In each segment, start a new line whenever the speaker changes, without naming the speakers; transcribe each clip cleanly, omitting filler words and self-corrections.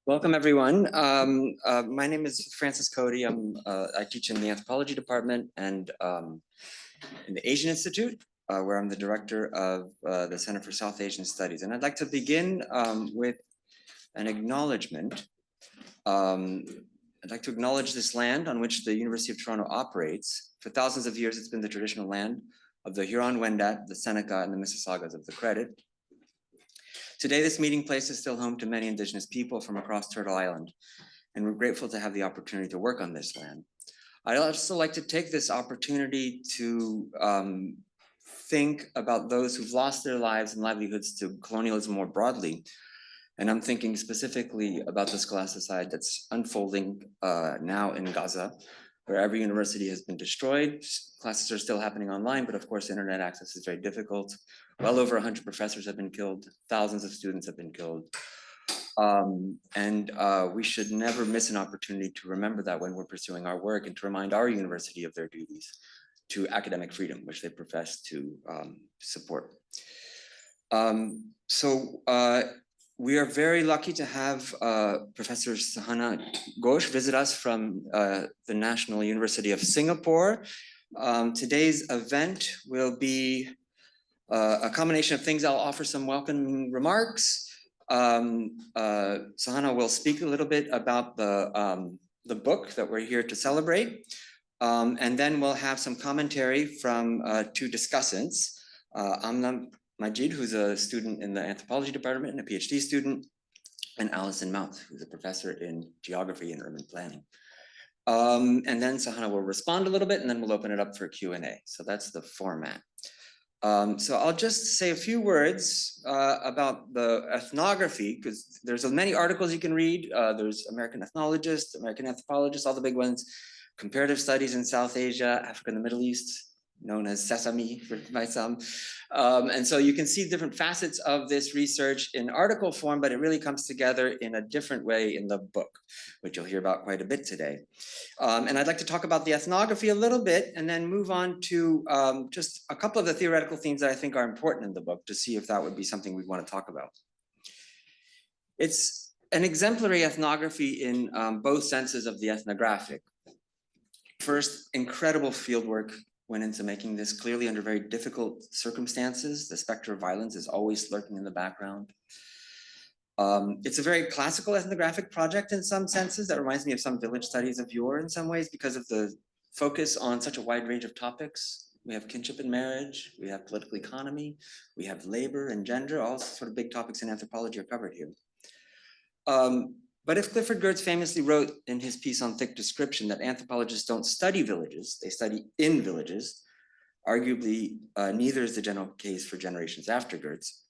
Welcome, everyone. My name is Francis Cody. I teach in the anthropology department and in the Asian Institute, where I'm the director of the Center for South Asian Studies. And I'd like to begin with an acknowledgement. I'd like to acknowledge this land on which the University of Toronto operates. For thousands of years, it's been the traditional land of the Huron-Wendat, the Seneca, and the Mississaugas of the Credit. Today, this meeting place is still home to many Indigenous people from across Turtle Island, and we're grateful to have the opportunity to work on this land. I'd also like to take this opportunity to think about those who've lost their lives and livelihoods to colonialism more broadly. And I'm thinking specifically about the scholasticide that's unfolding now in Gaza, where every university has been destroyed. Classes are still happening online, but of course, internet access is very difficult. Well over 100 professors have been killed. Thousands of students have been killed. We should never miss an opportunity to remember that when we're pursuing our work and to remind our university of their duties to academic freedom, which they profess to support. We are very lucky to have Professor Sahana Ghosh visit us from the National University of Singapore. Today's event will be a combination of things. I'll offer some welcoming remarks. Sahana will speak a little bit about the book that we're here to celebrate. And then we'll have some commentary from two discussants. Amna Majid, who's a student in the anthropology department and a PhD student, and Alison Mount, who's a professor in geography and urban planning. And then Sahana will respond a little bit, and then we'll open it up for a Q&A. So that's the format. So I'll just say a few words about the ethnography, because there's many articles you can read. There's American ethnologists, American anthropologists, all the big ones, comparative studies in South Asia, Africa and the Middle East, known as Sesame by some. And so you can see different facets of this research in article form, but it really comes together in a different way in the book, which you'll hear about quite a bit today. And I'd like to talk about the ethnography a little bit and then move on to just a couple of the theoretical themes that I think are important in the book to see if that would be something we'd want to talk about. It's an exemplary ethnography in both senses of the ethnographic. First, incredible fieldwork went into making this, clearly under very difficult circumstances. The specter of violence is always lurking in the background. It's a very classical ethnographic project in some senses that reminds me of some village studies of yore in some ways because of the focus on such a wide range of topics. We have kinship and marriage, we have political economy, we have labor and gender, all sort of big topics in anthropology are covered here. But if Clifford Geertz famously wrote in his piece on thick description that anthropologists don't study villages, they study in villages, arguably neither is the general case for generations after Geertz.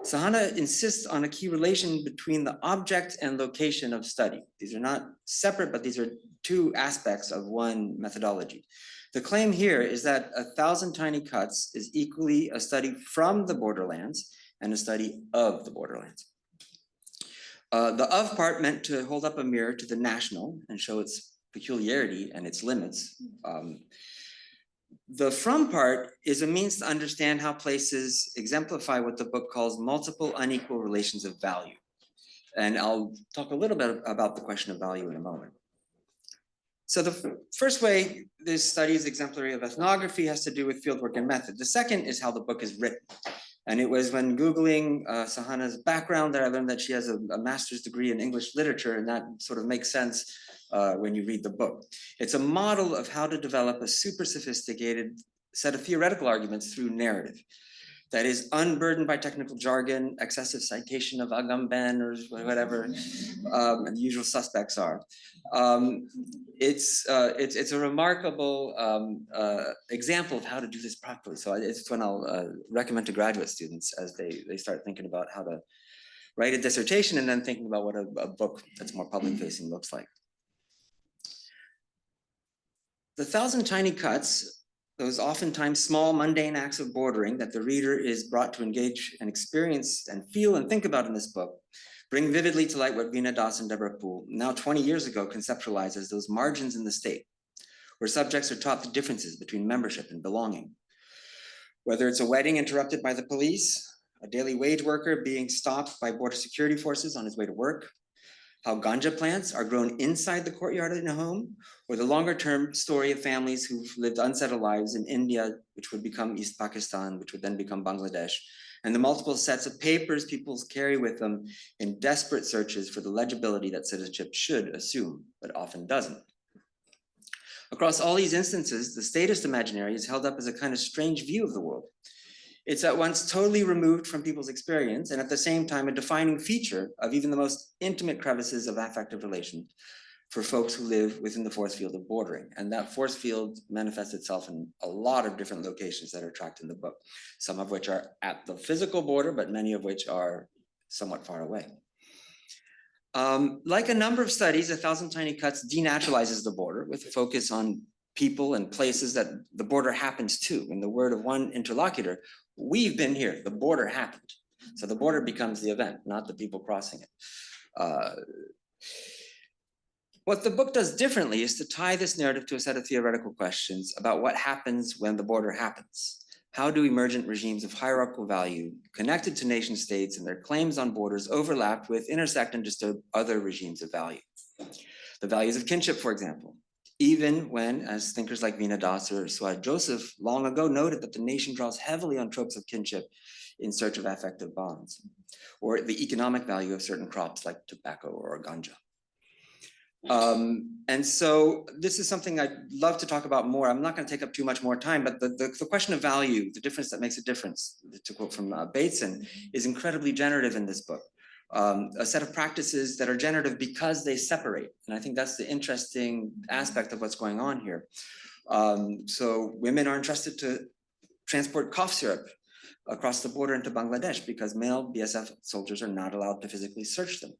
Sahana insists on a key relation between the object and location of study. These are not separate, but these are two aspects of one methodology. The claim here is that 1,000 Tiny Cuts is equally a study from the borderlands and a study of the borderlands. The of part meant to hold up a mirror to the national and show its peculiarity and its limits. The from part is a means to understand how places exemplify what the book calls multiple unequal relations of value. And I'll talk a little bit about the question of value in a moment. So the first way this study is exemplary of ethnography has to do with fieldwork and method. The second is how the book is written. And it was when Googling Sahana's background that I learned that she has a master's degree in English literature, and that sort of makes sense when you read the book. It's a model of how to develop a super sophisticated set of theoretical arguments through narrative that is unburdened by technical jargon, excessive citation of Agamben or whatever, and the usual suspects are. It's a remarkable example of how to do this properly. So it's when I'll recommend to graduate students as they start thinking about how to write a dissertation and then thinking about what a book that's more public facing looks like. The 1,000 Tiny Cuts, those oftentimes small, mundane acts of bordering that the reader is brought to engage and experience and feel and think about in this book, bring vividly to light what Veena Das and Deborah Poole, now 20 years ago, conceptualized as those margins in the state, where subjects are taught the differences between membership and belonging. Whether it's a wedding interrupted by the police, a daily wage worker being stopped by border security forces on his way to work, how ganja plants are grown inside the courtyard in a home, or the longer term story of families who've lived unsettled lives in India, which would become East Pakistan, which would then become Bangladesh, and the multiple sets of papers people carry with them in desperate searches for the legibility that citizenship should assume, but often doesn't. Across all these instances, the statist imaginary is held up as a kind of strange view of the world. It's at once totally removed from people's experience and at the same time a defining feature of even the most intimate crevices of affective relations for folks who live within the force field of bordering. And that force field manifests itself in a lot of different locations that are tracked in the book, some of which are at the physical border, but many of which are somewhat far away. Like a number of studies, 1,000 Tiny Cuts denaturalizes the border with a focus on people and places that the border happens to. In the word of one interlocutor, we've been here, the border happened. So the border becomes the event, not the people crossing it. What the book does differently is to tie this narrative to a set of theoretical questions about what happens when the border happens. How do emergent regimes of hierarchical value connected to nation states and their claims on borders overlap with, intersect, and disturb other regimes of value? The values of kinship, for example. Even when, as thinkers like Vina Das or Suad Joseph long ago noted that the nation draws heavily on tropes of kinship in search of affective bonds, or the economic value of certain crops like tobacco or ganja. And so this is something I'd love to talk about more. I'm not going to take up too much more time, but the question of value, the difference that makes a difference, to quote from Bateson, is incredibly generative in this book. A set of practices that are generative because they separate. And I think that's the interesting aspect of what's going on here. So women are entrusted to transport cough syrup across the border into Bangladesh because male BSF soldiers are not allowed to physically search them.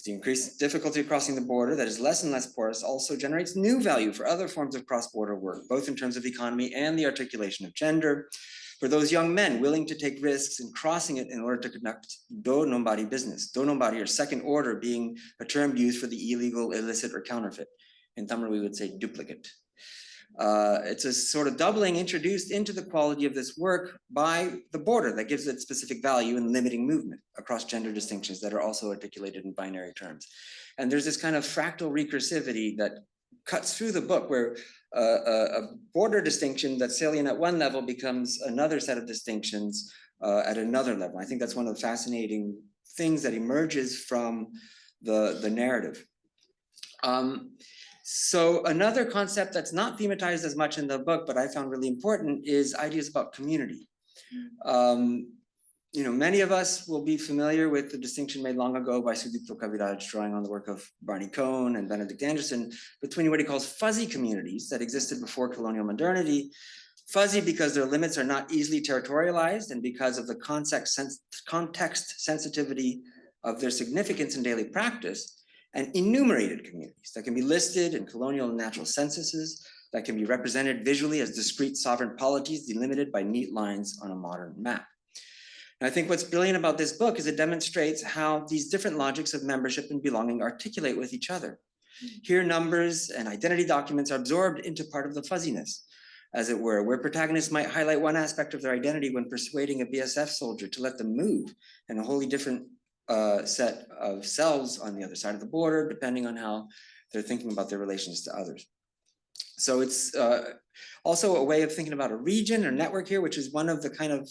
The increased difficulty of crossing the border that is less and less porous also generates new value for other forms of cross-border work, both in terms of economy and the articulation of gender. For those young men willing to take risks in crossing it in order to conduct do nombari business, do nombari or second order being a term used for the illegal, illicit, or counterfeit. In Tamil, we would say duplicate. It's a sort of doubling introduced into the quality of this work by the border that gives it specific value in limiting movement across gender distinctions that are also articulated in binary terms. And there's this kind of fractal recursivity that cuts through the book where a border distinction that's salient at one level becomes another set of distinctions at another level. I think that's one of the fascinating things that emerges from the narrative. So another concept that's not thematized as much in the book, but I found really important, is ideas about community. Many of us will be familiar with the distinction made long ago by Sudipto Kaviraj, drawing on the work of Barney Cohn and Benedict Anderson, between what he calls fuzzy communities that existed before colonial modernity. Fuzzy because their limits are not easily territorialized and because of the context sensitivity of their significance in daily practice, and enumerated communities that can be listed in colonial and natural censuses, that can be represented visually as discrete sovereign polities delimited by neat lines on a modern map. And I think what's brilliant about this book is it demonstrates how these different logics of membership and belonging articulate with each other. Here, numbers and identity documents are absorbed into part of the fuzziness, as it were, where protagonists might highlight one aspect of their identity when persuading a BSF soldier to let them move, and a wholly different set of selves on the other side of the border, depending on how they're thinking about their relations to others. So it's also a way of thinking about a region or network here, which is one of the kind of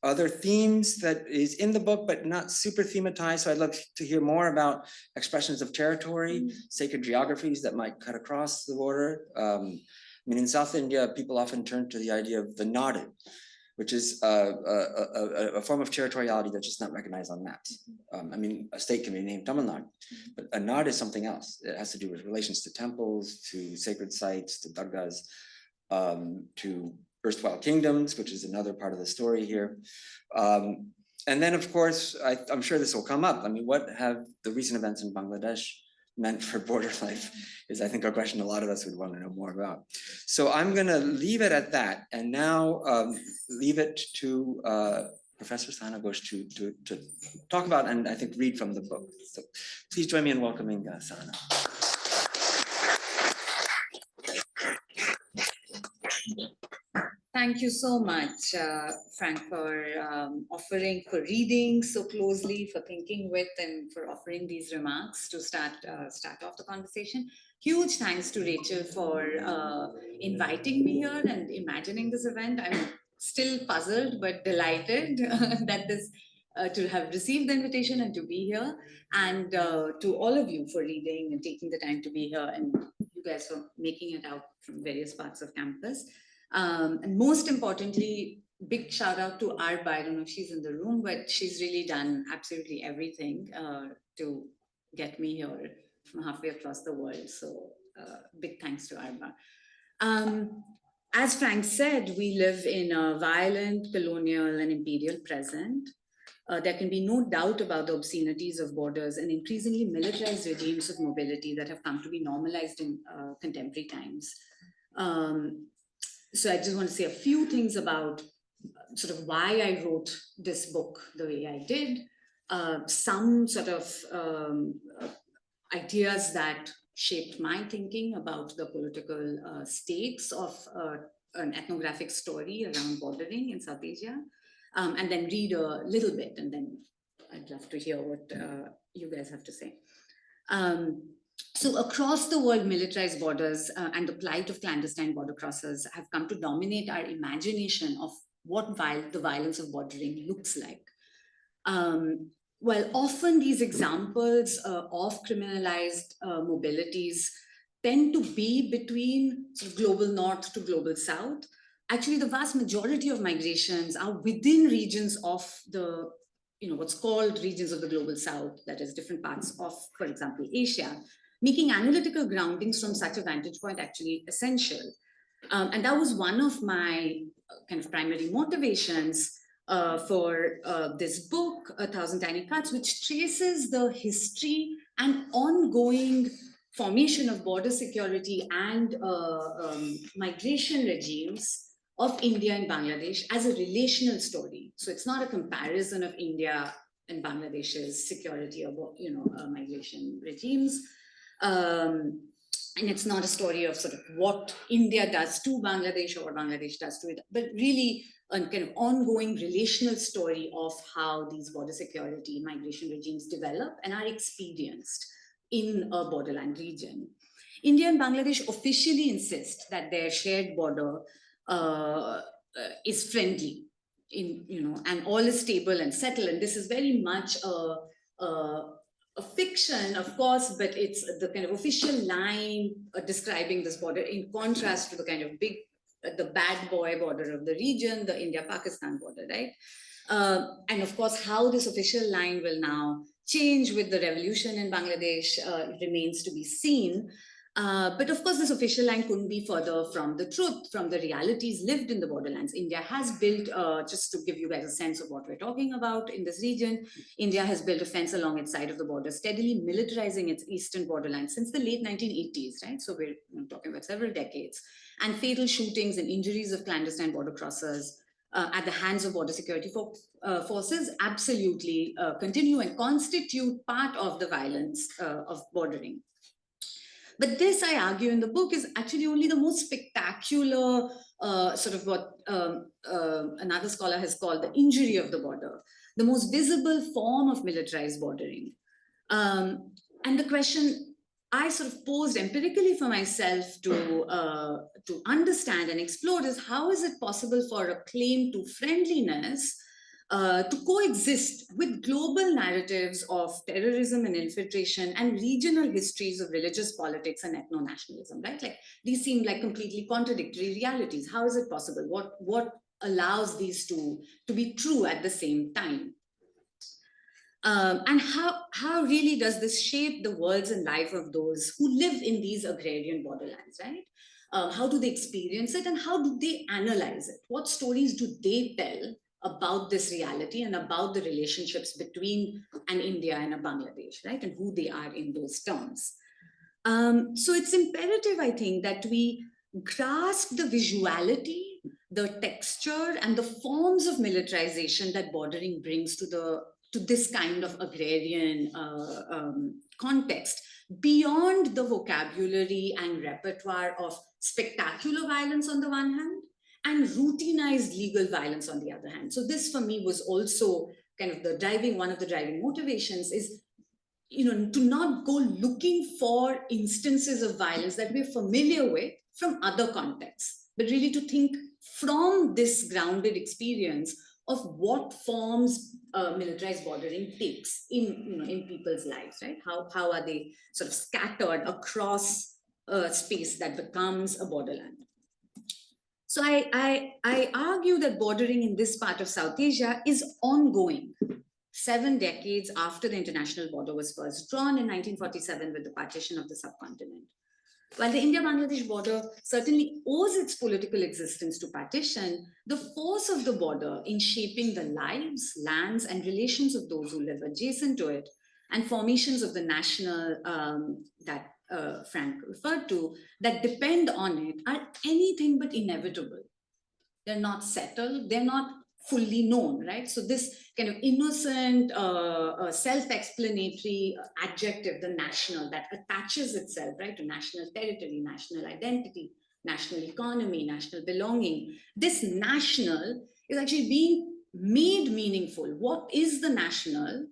other themes that is in the book, but not super thematized. So I'd love to hear more about expressions of territory, sacred geographies that might cut across the border. In South India, people often turn to the idea of the Nadu, which is a form of territoriality that's just not recognized on maps. A state can be named Tamil Nadu, but a Nadu is something else. It has to do with relations to temples, to sacred sites, to dargahs, to erstwhile kingdoms, which is another part of the story here. And then, of course, I'm sure this will come up. What have the recent events in Bangladesh meant for border life is, I think, a question a lot of us would want to know more about. So I'm going to leave it at that, and now leave it to Professor Sahana Ghosh to talk about and I think read from the book. So please join me in welcoming Sahana.
Thank you so much, Frank, for offering, for reading so closely, for thinking with, and for offering these remarks to start off the conversation. Huge thanks to Rachel for inviting me here and imagining this event. I'm still puzzled but delighted that this to have received the invitation and to be here, and to all of you for reading and taking the time to be here, and you guys for making it out from various parts of campus. And most importantly, big shout out to Arba. I don't know if she's in the room, but she's really done absolutely everything to get me here from halfway across the world. So big thanks to Arba. As Frank said, we live in a violent, colonial, and imperial present. There can be no doubt about the obscenities of borders and increasingly militarized regimes of mobility that have come to be normalized in contemporary times. So I just want to say a few things about sort of why I wrote this book the way I did, some sort of ideas that shaped my thinking about the political stakes of an ethnographic story around bordering in South Asia, and then read a little bit, and then I'd love to hear what you guys have to say. So across the world, militarized borders and the plight of clandestine border crossers have come to dominate our imagination of what the violence of bordering looks like. While often these examples of criminalized mobilities tend to be between sort of global north to global south, actually the vast majority of migrations are within regions of the, what's called regions of the global south, that is different parts of, for example, Asia, making analytical groundings from such a vantage point actually essential. And that was one of my kind of primary motivations for this book, A Thousand Tiny Cuts, which traces the history and ongoing formation of border security and migration regimes of India and Bangladesh as a relational story. So it's not a comparison of India and Bangladesh's security or migration regimes. And it's not a story of sort of what India does to Bangladesh or what Bangladesh does to it, but really a kind of ongoing relational story of how these border security migration regimes develop and are experienced in a borderland region. India and Bangladesh officially insist that their shared border is friendly, and all is stable and settled. And this is very much a fiction, of course, but it's the kind of official line describing this border in contrast to the kind of big, the bad boy border of the region, the India-Pakistan border, right? And of course, how this official line will now change with the revolution in Bangladesh remains to be seen. But of course, this official line couldn't be further from the truth, from the realities lived in the borderlands. India has built, just to give you guys a sense of what we're talking about in this region, India has built a fence along its side of the border, steadily militarizing its eastern borderland since the late 1980s, right? So we're talking about several decades. And fatal shootings and injuries of clandestine border crossers at the hands of border security forces absolutely continue and constitute part of the violence of bordering. But this, I argue in the book, is actually only the most spectacular sort of what another scholar has called the injury of the border, the most visible form of militarized bordering. And the question I sort of posed empirically for myself to understand and explore is, how is it possible for a claim to friendliness to coexist with global narratives of terrorism and infiltration and regional histories of religious politics and ethno-nationalism, right? Like, these seem like completely contradictory realities. How is it possible? What allows these two to be true at the same time? And how really does this shape the worlds and life of those who live in these agrarian borderlands, right? How do they experience it, and how do they analyze it? What stories do they tell about this reality and about the relationships between an India and a Bangladesh, right? And who they are in those terms. So it's imperative, I think, that we grasp the visuality, the texture, and the forms of militarization that bordering brings to this kind of agrarian context, beyond the vocabulary and repertoire of spectacular violence on the one hand, and routinized legal violence on the other hand. So this for me was also kind of one of the driving motivations is, to not go looking for instances of violence that we're familiar with from other contexts, but really to think from this grounded experience of what forms militarized bordering takes in people's lives, right? How are they sort of scattered across a space that becomes a borderland? So I argue that bordering in this part of South Asia is ongoing. 7 decades after the international border was first drawn in 1947 with the partition of the subcontinent. While the India-Bangladesh border certainly owes its political existence to partition, the force of the border in shaping the lives, lands, and relations of those who live adjacent to it, and formations of the national that Frank referred to, that depend on it, are anything but inevitable. They're not settled, they're not fully known, right? So this kind of innocent, self-explanatory adjective, the national, that attaches itself, right, to national territory, national identity, national economy, national belonging. This national is actually being made meaningful. What is the national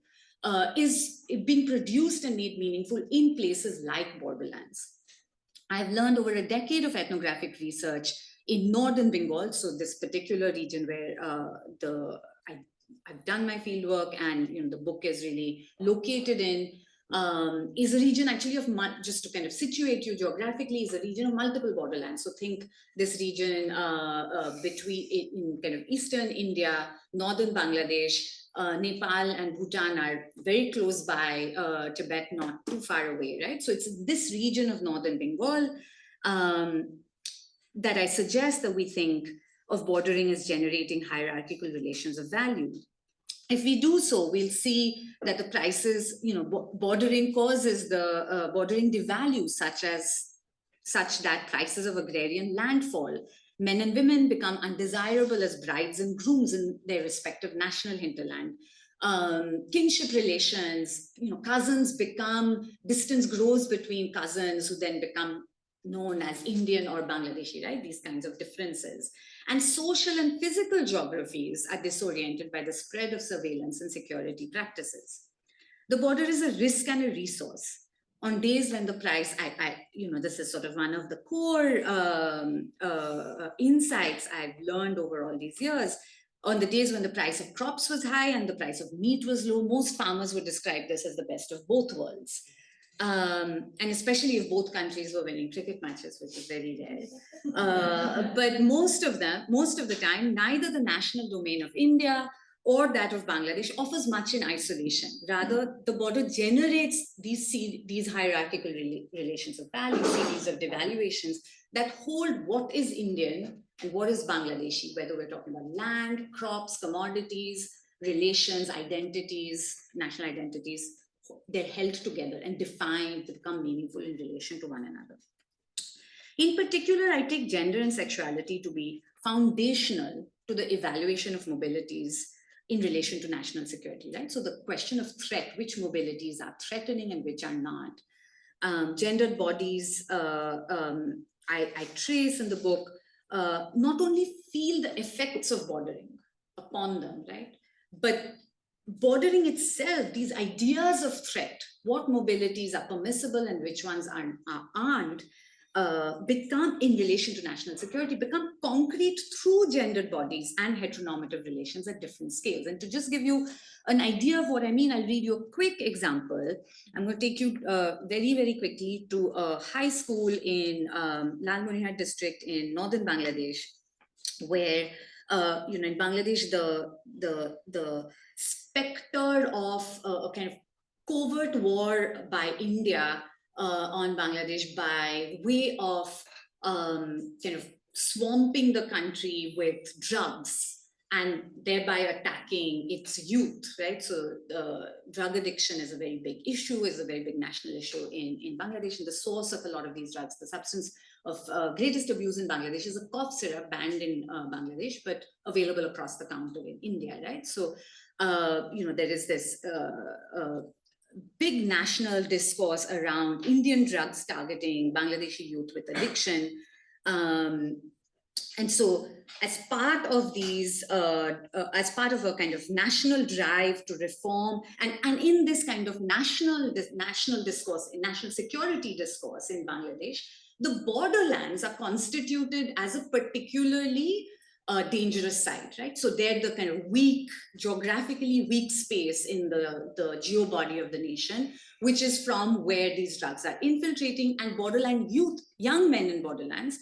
is being produced and made meaningful in places like borderlands. I've learned over a decade of ethnographic research in northern Bengal, so this particular region where I've done my fieldwork and the book is really located in, is a region actually of, just to kind of situate you geographically, is a region of multiple borderlands. So think this region between in kind of eastern India, northern Bangladesh, Nepal and Bhutan are very close by, Tibet not too far away, right? So it's this region of northern Bengal that I suggest that we think of bordering as generating hierarchical relations of value. If we do so, we'll see that the prices, bordering causes the bordering devalues such that prices of agrarian land fall. Men and women become undesirable as brides and grooms in their respective national hinterland. Kinship relations, cousins become, distance grows between cousins who then become known as Indian or Bangladeshi, right? These kinds of differences. And social and physical geographies are disoriented by the spread of surveillance and security practices. The border is a risk and a resource. On days when the price, this is sort of one of the core insights I've learned over all these years. On the days when the price of crops was high and the price of meat was low, most farmers would describe this as the best of both worlds. And especially if both countries were winning cricket matches, which is very rare. But most of the time, neither the national domain of India or that of Bangladesh offers much in isolation. Rather, the border generates these hierarchical relations of value, series of devaluations that hold what is Indian and what is Bangladeshi, whether we're talking about land, crops, commodities, relations, identities, national identities. They're held together and defined to become meaningful in relation to one another. In particular, I take gender and sexuality to be foundational to the evaluation of mobilities in relation to national security, right? So the question of threat, which mobilities are threatening and which are not. Gendered bodies, I trace in the book, not only feel the effects of bordering upon them, right? But bordering itself, these ideas of threat, what mobilities are permissible and which ones aren't, become, in relation to national security, become concrete through gendered bodies and heteronormative relations at different scales. And to just give you an idea of what I mean, I'll read you a quick example. I'm going to take you very, very quickly to a high school in Lalmonihar district in northern Bangladesh, where in Bangladesh, the specter of a kind of covert war by India on Bangladesh by way of kind of swamping the country with drugs and thereby attacking its youth, right? So drug addiction is a very big issue, is a very big national issue in Bangladesh. And the source of a lot of these drugs, the substance of greatest abuse in Bangladesh is a cough syrup banned in Bangladesh, but available across the counter in India, right? So, there is this big national discourse around Indian drugs targeting Bangladeshi youth with addiction. And so as part of these, as part of a kind of national drive to reform, and in this kind of national discourse, national security discourse in Bangladesh, the borderlands are constituted as a particularly dangerous site, right? So they're the kind of weak, geographically weak space in the geo-body of the nation, which is from where these drugs are infiltrating, and borderland youth, young men in borderlands,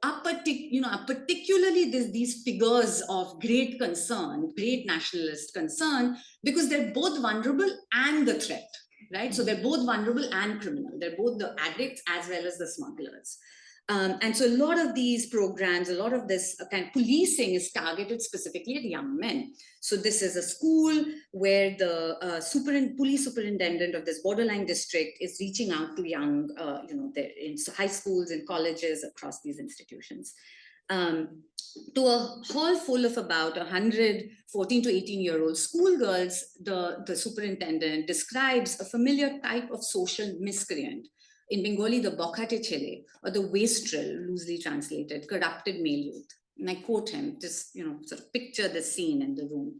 are particularly these figures of great concern, great nationalist concern, because they're both vulnerable and the threat, right? So they're both vulnerable and criminal. They're both the addicts as well as the smugglers. And so a lot of these programs, a lot of this kind of policing is targeted specifically at young men. So this is a school where the police superintendent of this borderline district is reaching out to young, they're in high schools and colleges across these institutions. To a hall full of about 100 14 to 18-year-old schoolgirls, the superintendent describes a familiar type of social miscreant. In Bengali, the bokhate chele, or the wastrel, loosely translated, corrupted male youth. And I quote him, just sort of picture the scene in the room.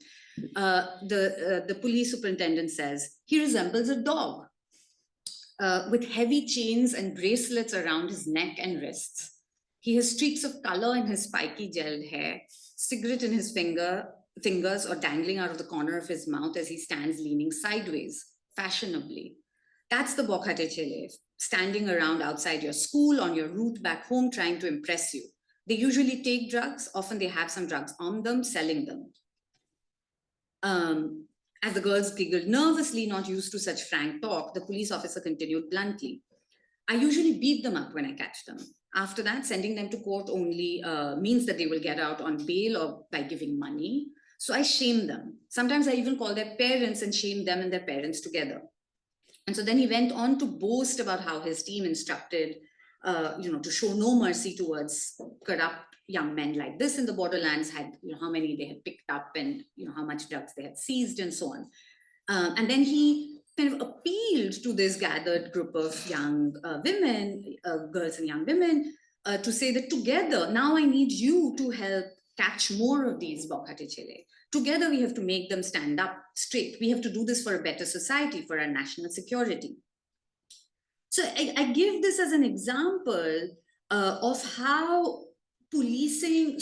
The police superintendent says, he resembles a dog with heavy chains and bracelets around his neck and wrists. He has streaks of color in his spiky gelled hair, cigarette in his fingers or dangling out of the corner of his mouth as he stands leaning sideways, fashionably. That's the bokhate chele, standing around outside your school on your route back home trying to impress you. They usually take drugs. Often they have some drugs on them, selling them. As the girls giggled nervously, not used to such frank talk, the police officer continued bluntly. I usually beat them up when I catch them. After that, sending them to court only means that they will get out on bail or by giving money. So I shame them. Sometimes I even call their parents and shame them and their parents together. And so then he went on to boast about how his team instructed, to show no mercy towards corrupt young men like this in the borderlands, had, how many they had picked up and, how much drugs they had seized and so on. And then he kind of appealed to this gathered group of young women, girls and young women, to say that together, now I need you to help catch more of these bokhate chele. Together, we have to make them stand up straight. We have to do this for a better society, for our national security. So I give this as an example of how policing,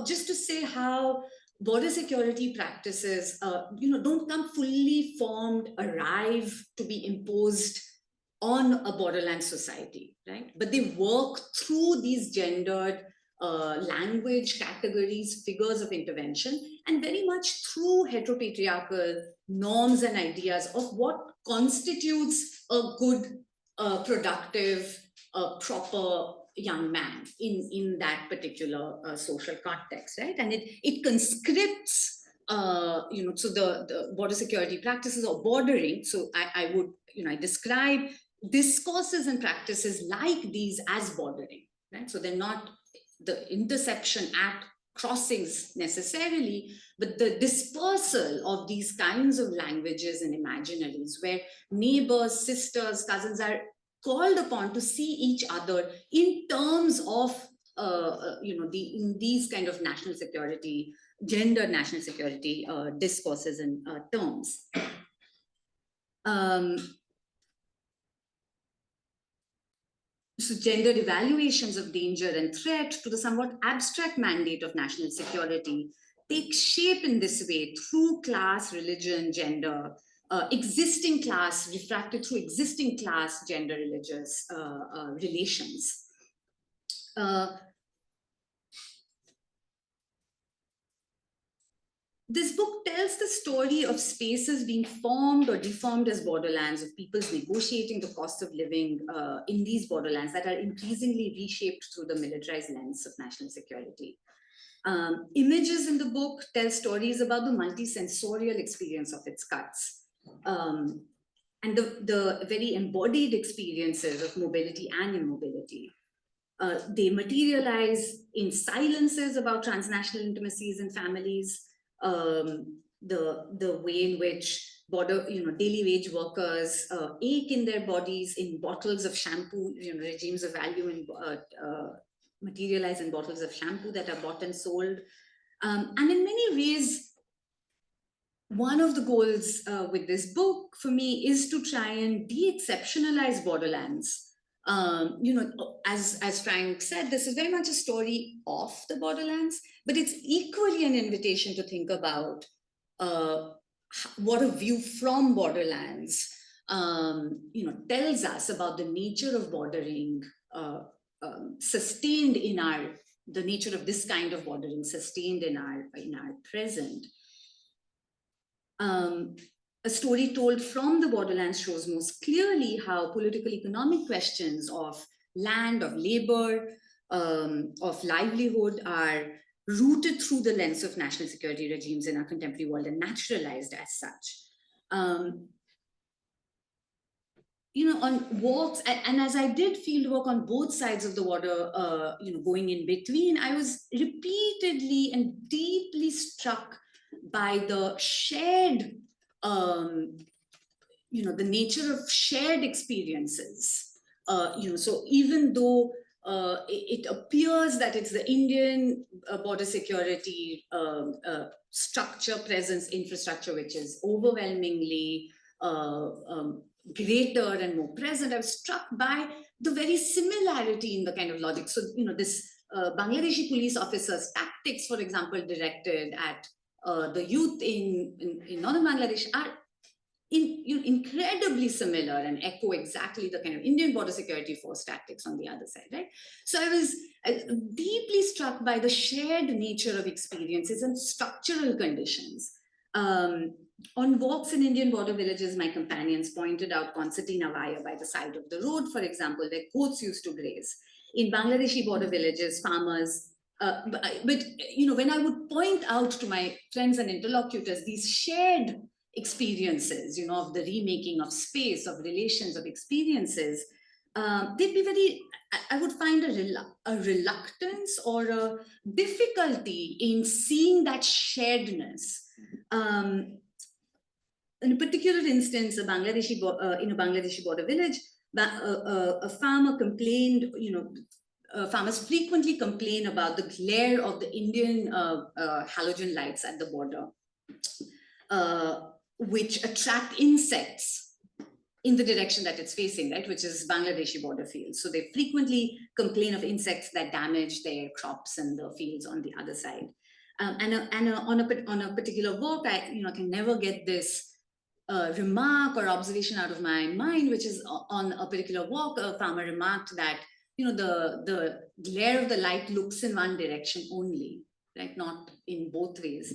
just to say how border security practices, don't come fully formed, arrive to be imposed on a borderland society, right? But they work through these gendered language, categories, figures of intervention, and very much through heteropatriarchal norms and ideas of what constitutes a good, productive, proper young man in that particular social context, right? And it conscripts, so the border security practices or bordering. So I would, I describe discourses and practices like these as bordering, right? So they're not the intersection at crossings necessarily, but the dispersal of these kinds of languages and imaginaries where neighbors, sisters, cousins are called upon to see each other in terms of, in these kind of national security, gender national security discourses and terms. So gendered evaluations of danger and threat to the somewhat abstract mandate of national security take shape in this way through class, religion, gender, existing class, refracted through existing class, gender, religious relations. This book tells the story of spaces being formed or deformed as borderlands, of peoples negotiating the cost of living in these borderlands that are increasingly reshaped through the militarized lens of national security. Images in the book tell stories about the multisensorial experience of its cuts and the very embodied experiences of mobility and immobility. They materialize in silences about transnational intimacies and families, the way in which daily wage workers ache in their bodies in bottles of shampoo, regimes of value in materialize in bottles of shampoo that are bought and sold. And in many ways, one of the goals with this book for me is to try and de-exceptionalize borderlands. As Frank said, this is very much a story of the borderlands, but it's equally an invitation to think about what a view from borderlands tells us about the nature of bordering, sustained in the nature of this kind of bordering sustained in our present. A story told from the borderlands shows most clearly how political economic questions of land, of labor, of livelihood are rooted through the lens of national security regimes in our contemporary world and naturalized as such. On walks, and as I did field work on both sides of the water, going in between, I was repeatedly and deeply struck by the shared, the nature of shared experiences. So even though it appears that it's the Indian border security structure, presence, infrastructure, which is overwhelmingly greater and more present, I was struck by the very similarity in the kind of logic. So, this Bangladeshi police officer's tactics, for example, directed at the youth in northern Bangladesh are incredibly similar and echo exactly the kind of Indian border security force tactics on the other side, right? So I was deeply struck by the shared nature of experiences and structural conditions. On walks in Indian border villages, my companions pointed out concertina wire by the side of the road, for example, where goats used to graze. In Bangladeshi border villages, farmers, when I would point out to my friends and interlocutors these shared experiences, of the remaking of space, of relations, of experiences, they'd be very, I would find a reluctance or a difficulty in seeing that sharedness. In a particular instance, in a Bangladeshi border village, a farmer complained, farmers frequently complain about the glare of the Indian halogen lights at the border, which attract insects in the direction that it's facing, right, which is Bangladeshi border fields. So they frequently complain of insects that damage their crops and the fields on the other side. On a particular walk, I can never get this remark or observation out of my mind, which is on a particular walk, a farmer remarked that the glare of the light looks in one direction only, right, not in both ways.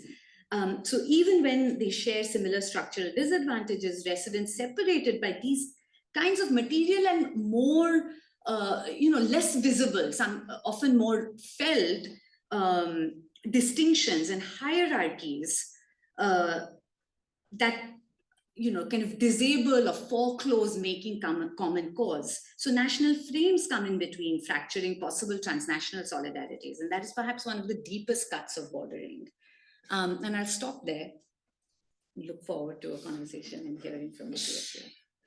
So even when they share similar structural disadvantages, residents separated by these kinds of material and more, less visible, some often more felt distinctions and hierarchies that kind of disable or foreclose making common cause. So national frames come in between, fracturing possible transnational solidarities. And that is perhaps one of the deepest cuts of bordering. And I'll stop there. Look forward to a conversation and hearing from the two of you.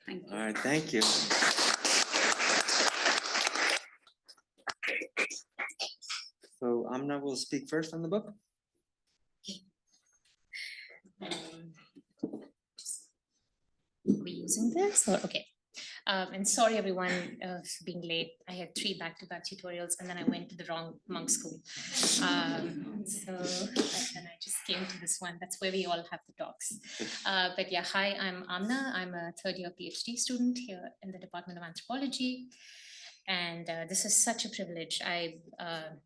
Thank you.
All right, thank you. So Amna will speak first on the book.
Are we using this or okay? And sorry everyone for being late. I had 3 back-to-back tutorials and then I went to the wrong monk school. And I just came to this one. That's where we all have the talks. But yeah, hi, I'm Amna. I'm a 3rd-year PhD student here in the Department of Anthropology. And this is such a privilege. I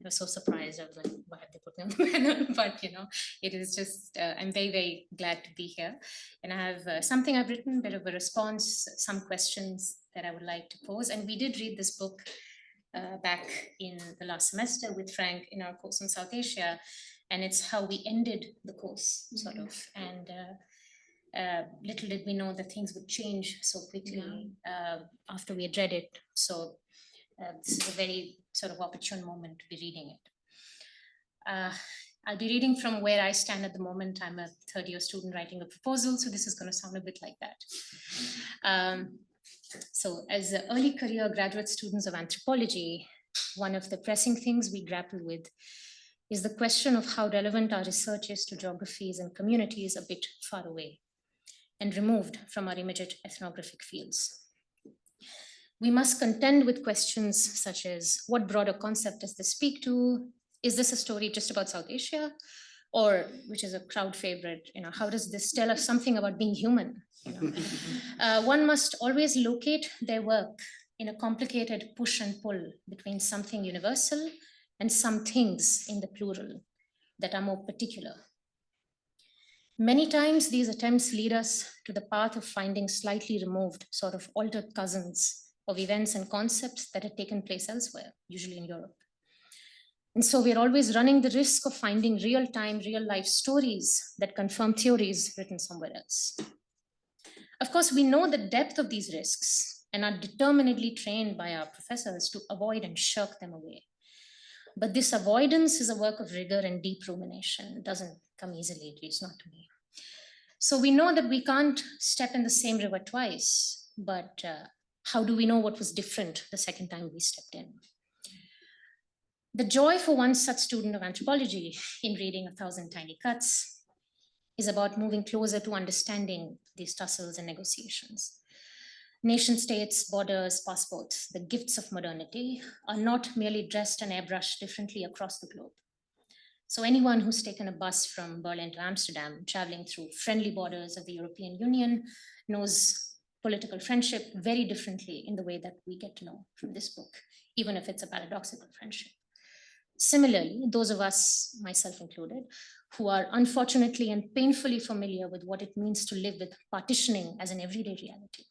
was so surprised. I was like, why have they put me on the panel? But it is just, I'm very, very glad to be here. And I have something I've written, a bit of a response, some questions that I would like to pose. And we did read this book back in the last semester with Frank in our course on South Asia. And it's how we ended the course, sort of. And little did we know that things would change so quickly after we had read it. So this is a very sort of opportune moment to be reading it. I'll be reading from where I stand at the moment. I'm a 3rd-year student writing a proposal, so this is going to sound a bit like that. So as early career graduate students of anthropology, one of the pressing things we grapple with is the question of how relevant our research is to geographies and communities a bit far away and removed from our immediate ethnographic fields. We must contend with questions such as what broader concept does this speak to? Is this a story just about South Asia? Or, which is a crowd favorite, how does this tell us something about being human? One must always locate their work in a complicated push and pull between something universal and some things in the plural that are more particular. Many times these attempts lead us to the path of finding slightly removed, sort of altered cousins of events and concepts that had taken place elsewhere, usually in Europe. And so we're always running the risk of finding real-time, real-life stories that confirm theories written somewhere else. Of course, we know the depth of these risks and are determinedly trained by our professors to avoid and shirk them away. But this avoidance is a work of rigor and deep rumination. It doesn't come easily, at least not to me. So we know that we can't step in the same river twice, but how do we know what was different the second time we stepped in? The joy for one such student of anthropology in reading 1,000 Tiny Cuts is about moving closer to understanding these tussles and negotiations. Nation states, borders, passports, the gifts of modernity are not merely dressed and airbrushed differently across the globe. So anyone who's taken a bus from Berlin to Amsterdam, traveling through friendly borders of the European Union, knows political friendship very differently in the way that we get to know from this book, even if it's a paradoxical friendship. Similarly, those of us, myself included, who are unfortunately and painfully familiar with what it means to live with partitioning as an everyday reality,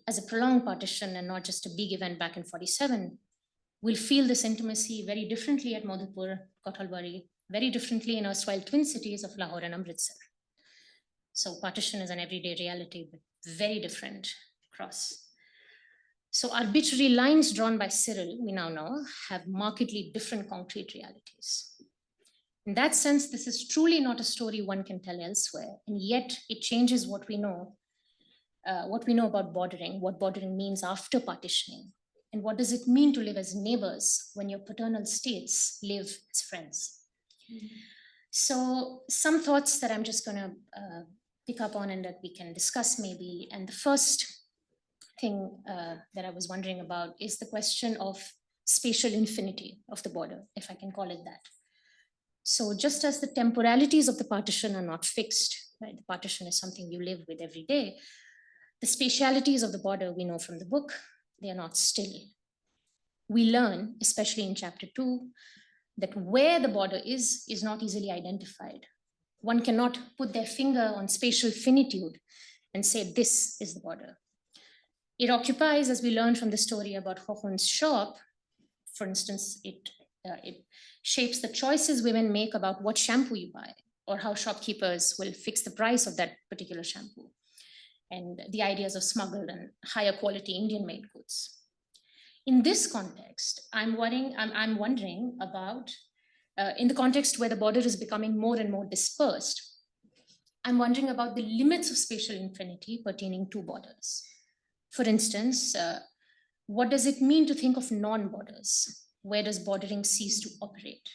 as a prolonged partition and not just a big event back in 47, will feel this intimacy very differently at Madhupur, Kotalbari, very differently in erstwhile twin cities of Lahore and Amritsar. So partition is an everyday reality, but very different across. So arbitrary lines drawn by Cyril, we now know, have markedly different concrete realities. In that sense, this is truly not a story one can tell elsewhere, and yet it changes what we know about bordering, what bordering means after partitioning, and what does it mean to live as neighbors when your paternal states live as friends. So some thoughts that I'm just going to pick up on and that we can discuss maybe, and the first thing that I was wondering about is the question of spatial infinity of the border, if I can call it that. So just as the temporalities of the partition are not fixed, right? The partition is something you live with every day. The spatialities of the border we know from the book, they are not still. We learn, especially in chapter 2, that where the border is not easily identified. One cannot put their finger on spatial finitude and say this is the border. It occupies, as we learned from the story about Hochun's shop, for instance, it shapes the choices women make about what shampoo you buy or how shopkeepers will fix the price of that particular shampoo, and the ideas of smuggled and higher quality Indian-made goods. In this context, I'm wondering about, in the context where the border is becoming more and more dispersed, I'm wondering about the limits of spatial infinity pertaining to borders. For instance, what does it mean to think of non-borders? Where does bordering cease to operate?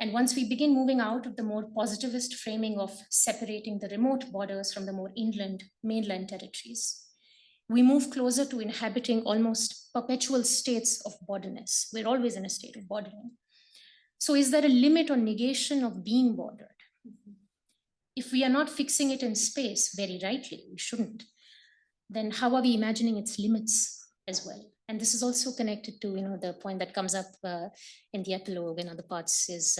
And once we begin moving out of the more positivist framing of separating the remote borders from the more inland, mainland territories, we move closer to inhabiting almost perpetual states of borderness. We're always in a state of bordering. So is there a limit or negation of being bordered? If we are not fixing it in space, very rightly, we shouldn't, then how are we imagining its limits as well? And this is also connected to the point that comes up in the epilogue and other parts is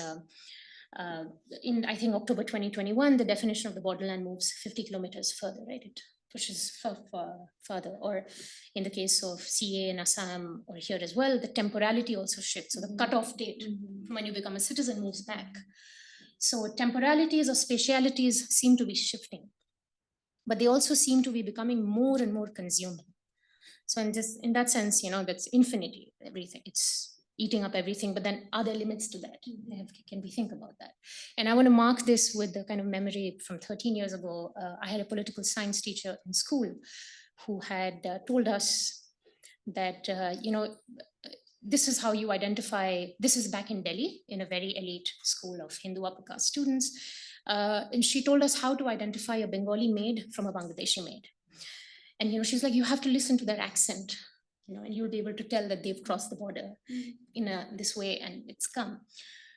in, I think, October 2021, the definition of the borderland moves 50 kilometers further, right? It pushes further, or in the case of CA and Assam, or here as well, the temporality also shifts. So the cutoff date from when you become a citizen moves back. So temporalities or spatialities seem to be shifting, but they also seem to be becoming more and more consuming. So in that sense, that's infinity, everything. It's eating up everything, but then are there limits to that? Can we think about that? And I want to mark this with the kind of memory from 13 years ago. I had a political science teacher in school who had told us that, this is how you identify, this is back in Delhi in a very elite school of Hindu upper caste students. And she told us how to identify a Bengali maid from a Bangladeshi maid. And, you know, she's like, you have to listen to their accent, you know, and you'll be able to tell that they've crossed the border in this way and it's come.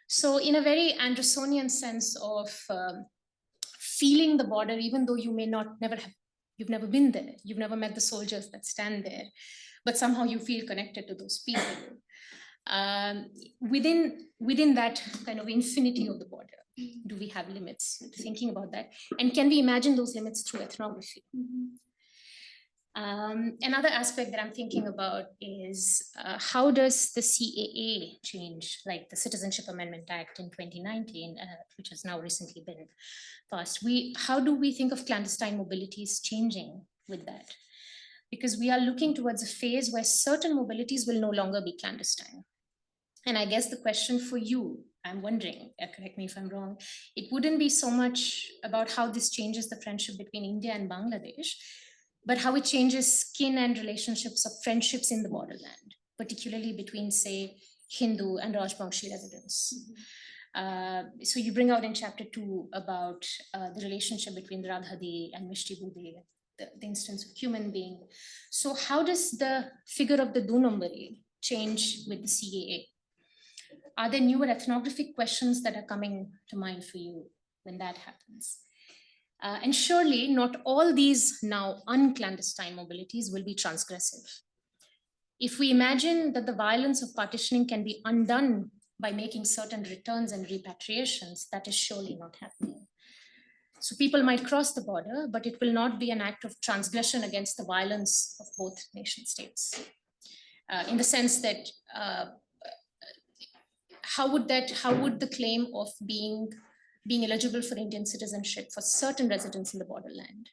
So in a very Andersonian sense of feeling the border, even though you may you've never been there, you've never met the soldiers that stand there, but somehow you feel connected to those people. Within that kind of infinity of the border, do we have limits? Thinking about that, and can we imagine those limits through ethnography? Another aspect that I'm thinking about is how does the CAA change, like the Citizenship Amendment Act in 2019, which has now recently been passed? How do we think of clandestine mobilities changing with that? Because we are looking towards a phase where certain mobilities will no longer be clandestine. And I guess the question for you, I'm wondering, correct me if I'm wrong, it wouldn't be so much about how this changes the friendship between India and Bangladesh, but how it changes skin and relationships of friendships in the borderland, particularly between, say, Hindu and Rajbangshi residents. So you bring out in chapter 2 about the relationship between the Radhadi and Mishti Budi, the instance of human being. So how does the figure of the do numberi change with the CAA? Are there newer ethnographic questions that are coming to mind for you when that happens? And surely not all these now unclandestine mobilities will be transgressive. If we imagine that the violence of partitioning can be undone by making certain returns and repatriations, that is surely not happening. So people might cross the border, but it will not be an act of transgression against the violence of both nation states. In the sense that, how would the claim of being eligible for Indian citizenship for certain residents in the borderland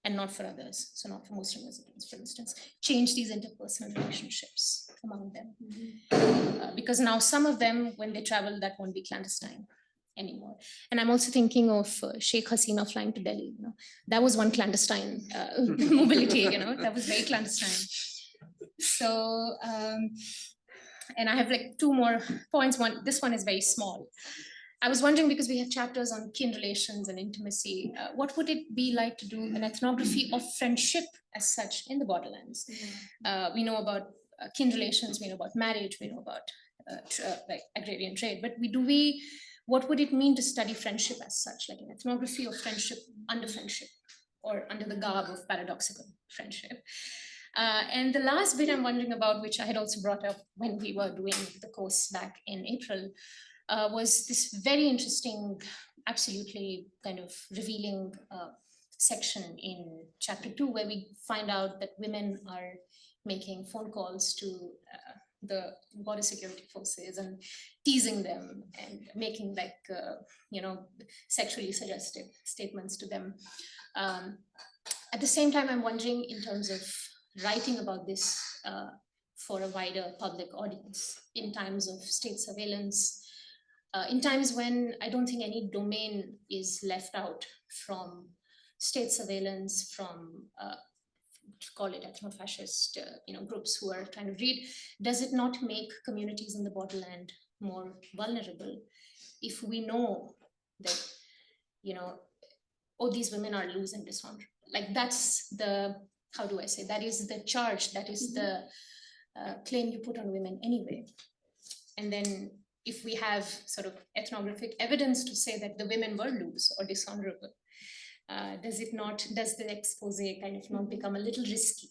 and not for others, so not for Muslim residents, for instance, change these interpersonal relationships among them? Because now some of them, when they travel, that won't be clandestine anymore. And I'm also thinking of Sheikh Hasina flying to Delhi. You know, that was one clandestine mobility. You know, that was very clandestine. So, and I have like 2 more points. This one is very small. I was wondering, because we have chapters on kin relations and intimacy, what would it be like to do an ethnography of friendship as such in the borderlands? We know about kin relations, we know about marriage, we know about like agrarian trade, but what would it mean to study friendship as such, like an ethnography of friendship, or under the garb of paradoxical friendship? And the last bit I'm wondering about, which I had also brought up when we were doing the course back in April, was this very interesting, absolutely kind of revealing section in chapter 2, where we find out that women are making phone calls to the border security forces and teasing them and making like, you know, sexually suggestive statements to them. At the same time, I'm wondering, in terms of writing about this for a wider public audience in times of state surveillance, in times when I don't think any domain is left out from state surveillance, from call it ethno-fascist groups who are trying to read, does it not make communities in the borderland more vulnerable if we know that, you know, oh, these women are loose and dishonorable? Like, that's the, how do I say, that is the charge, that is the claim you put on women anyway. And then if we have sort of ethnographic evidence to say that the women were loose or dishonorable, does the expose kind of not become a little risky?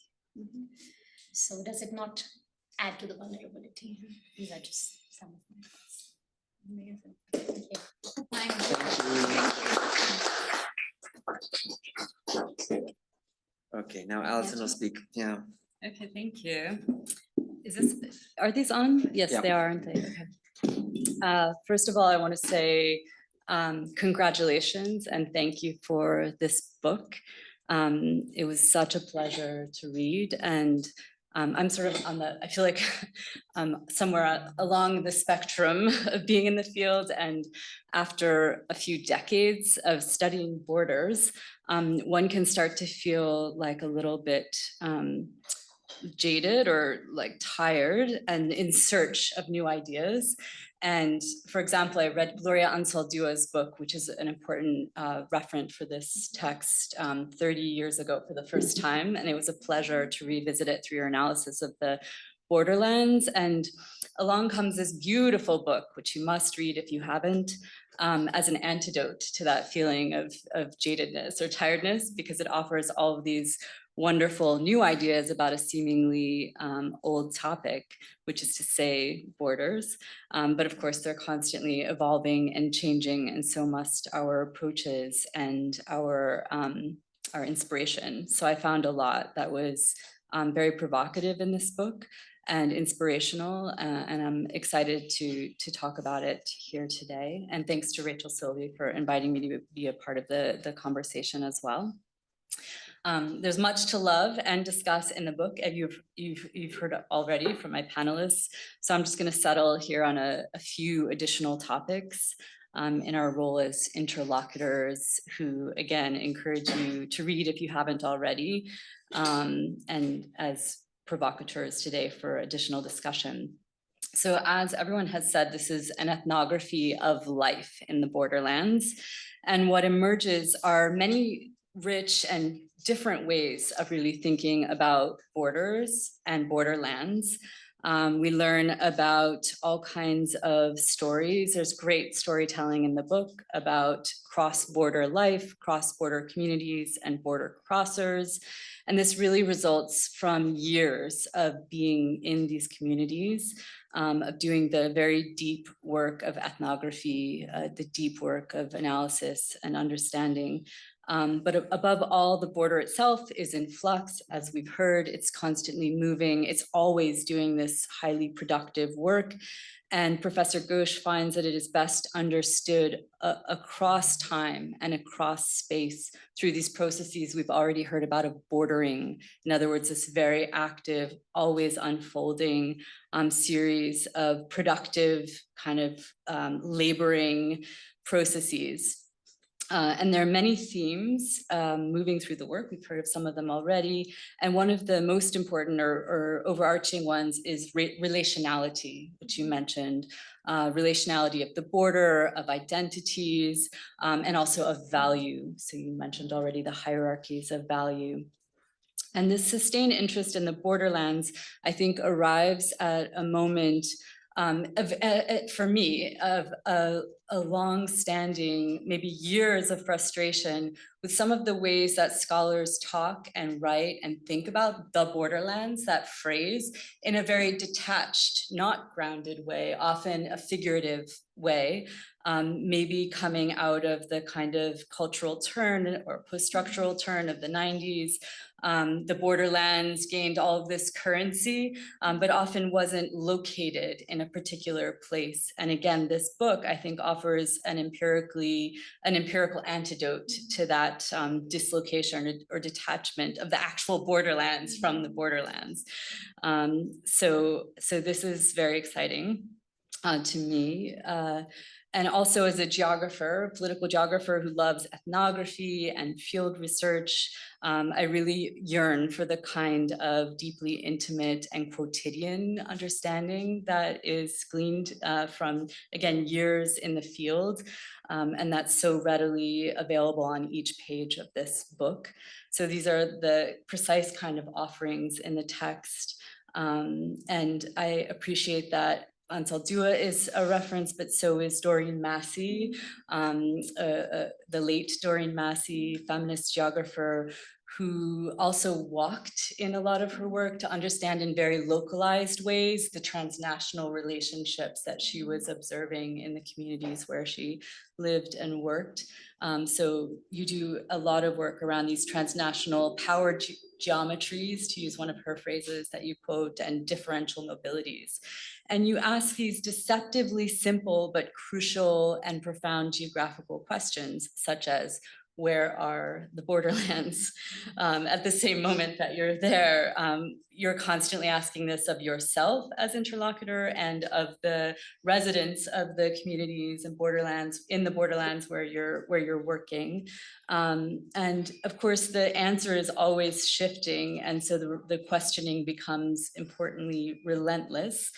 So does it not add to the vulnerability? These are just some of my thoughts. Amazing. Thank you.
Okay, now Alison will speak. Yeah.
Okay, thank you. Are these on? Yes,
Yeah.
they are, aren't they? Okay. First of all, I want to say congratulations and thank you for this book. It was such a pleasure to read, and I'm sort of I feel like somewhere along the spectrum of being in the field, and after a few decades of studying borders, one can start to feel like a little bit jaded or like tired and in search of new ideas. And for example, I read Gloria Anzaldua's book, which is an important referent for this text 30 years ago for the first time. And it was a pleasure to revisit it through your analysis of the borderlands. And along comes this beautiful book, which you must read if you haven't, as an antidote to that feeling of jadedness or tiredness, because it offers all of these wonderful new ideas about a seemingly old topic, which is to say borders. But of course, they're constantly evolving and changing, and so must our approaches and our inspiration. So I found a lot that was very provocative in this book and inspirational, and I'm excited to talk about it here today. And thanks to Rachel Sylvie for inviting me to be a part of the conversation as well. There's much to love and discuss in the book, and you've heard already from my panelists. So I'm just going to settle here on a few additional topics in our role as interlocutors, who again encourage you to read if you haven't already, and as provocateurs today for additional discussion. So as everyone has said, this is an ethnography of life in the borderlands, and what emerges are many rich and different ways of really thinking about borders and borderlands. We learn about all kinds of stories. There's great storytelling in the book about cross-border life, cross-border communities, and border crossers. And this really results from years of being in these communities, of doing the very deep work of ethnography, the deep work of analysis and understanding. But above all, the border itself is in flux, as we've heard. It's constantly moving. It's always doing this highly productive work. And Professor Ghosh finds that it is best understood across time and across space through these processes we've already heard about of bordering. In other words, this very active, always unfolding series of productive kind of laboring processes. And there are many themes moving through the work. We've heard of some of them already. And one of the most important or overarching ones is relationality, which you mentioned, relationality of the border, of identities, and also of value. So you mentioned already the hierarchies of value. And this sustained interest in the borderlands, I think, arrives at a moment for me, of a long-standing, maybe years of frustration with some of the ways that scholars talk and write and think about the borderlands, that phrase, in a very detached, not grounded way, often a figurative way, maybe coming out of the kind of cultural turn or post-structural turn of the 90s. The borderlands gained all of this currency, but often wasn't located in a particular place. And again, this book, I think, offers an empirical antidote to that dislocation or detachment of the actual borderlands from the borderlands. So this is very exciting to me. And also as a geographer, political geographer who loves ethnography and field research, I really yearn for the kind of deeply intimate and quotidian understanding that is gleaned from, again, years in the field, and that's so readily available on each page of this book. So these are the precise kind of offerings in the text, and I appreciate that Ansaldua is a reference, but so is Doreen Massey, the late Doreen Massey, feminist geographer, who also walked in a lot of her work to understand in very localized ways the transnational relationships that she was observing in the communities where she lived and worked. So you do a lot of work around these transnational power geometries, to use one of her phrases that you quote, and differential mobilities. And you ask these deceptively simple but crucial and profound geographical questions, such as, where are the borderlands? At the same moment that you're there, you're constantly asking this of yourself as interlocutor and of the residents of the communities and borderlands, in the borderlands where you're working. And of course, the answer is always shifting. And so the questioning becomes importantly relentless.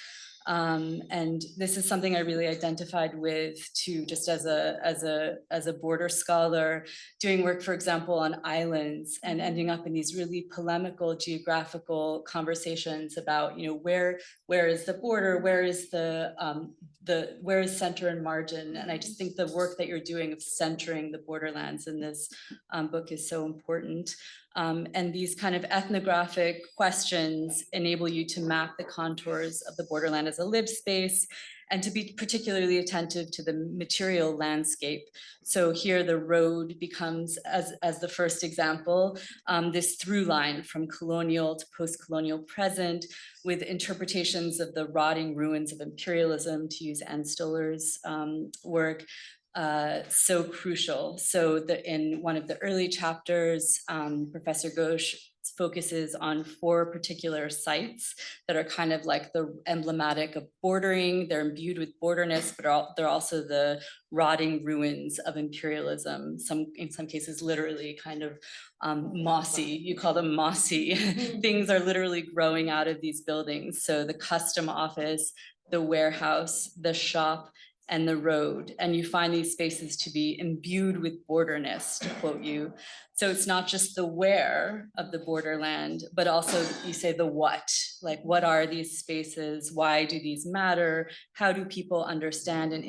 And this is something I really identified with too, just as a border scholar, doing work, for example, on islands and ending up in these really polemical geographical conversations about, where is the border, where is where is center and margin? And I just think the work that you're doing of centering the borderlands in this book is so important. And these kind of ethnographic questions enable you to map the contours of the borderland as a lived space and to be particularly attentive to the material landscape. So here the road becomes, as the first example, this through line from colonial to post-colonial present, with interpretations of the rotting ruins of imperialism, to use Anne Stoller's work. So crucial. So in one of the early chapters, Professor Ghosh focuses on 4 particular sites that are kind of like the emblematic of bordering. They're imbued with borderness, but they're also the rotting ruins of imperialism. In some cases, literally kind of mossy. You call them mossy. Things are literally growing out of these buildings. So the custom office, the warehouse, the shop, and the road. And you find these spaces to be imbued with borderness, to quote you. So it's not just the where of the borderland, but also you say the what, like what are these spaces? Why do these matter? How do people understand and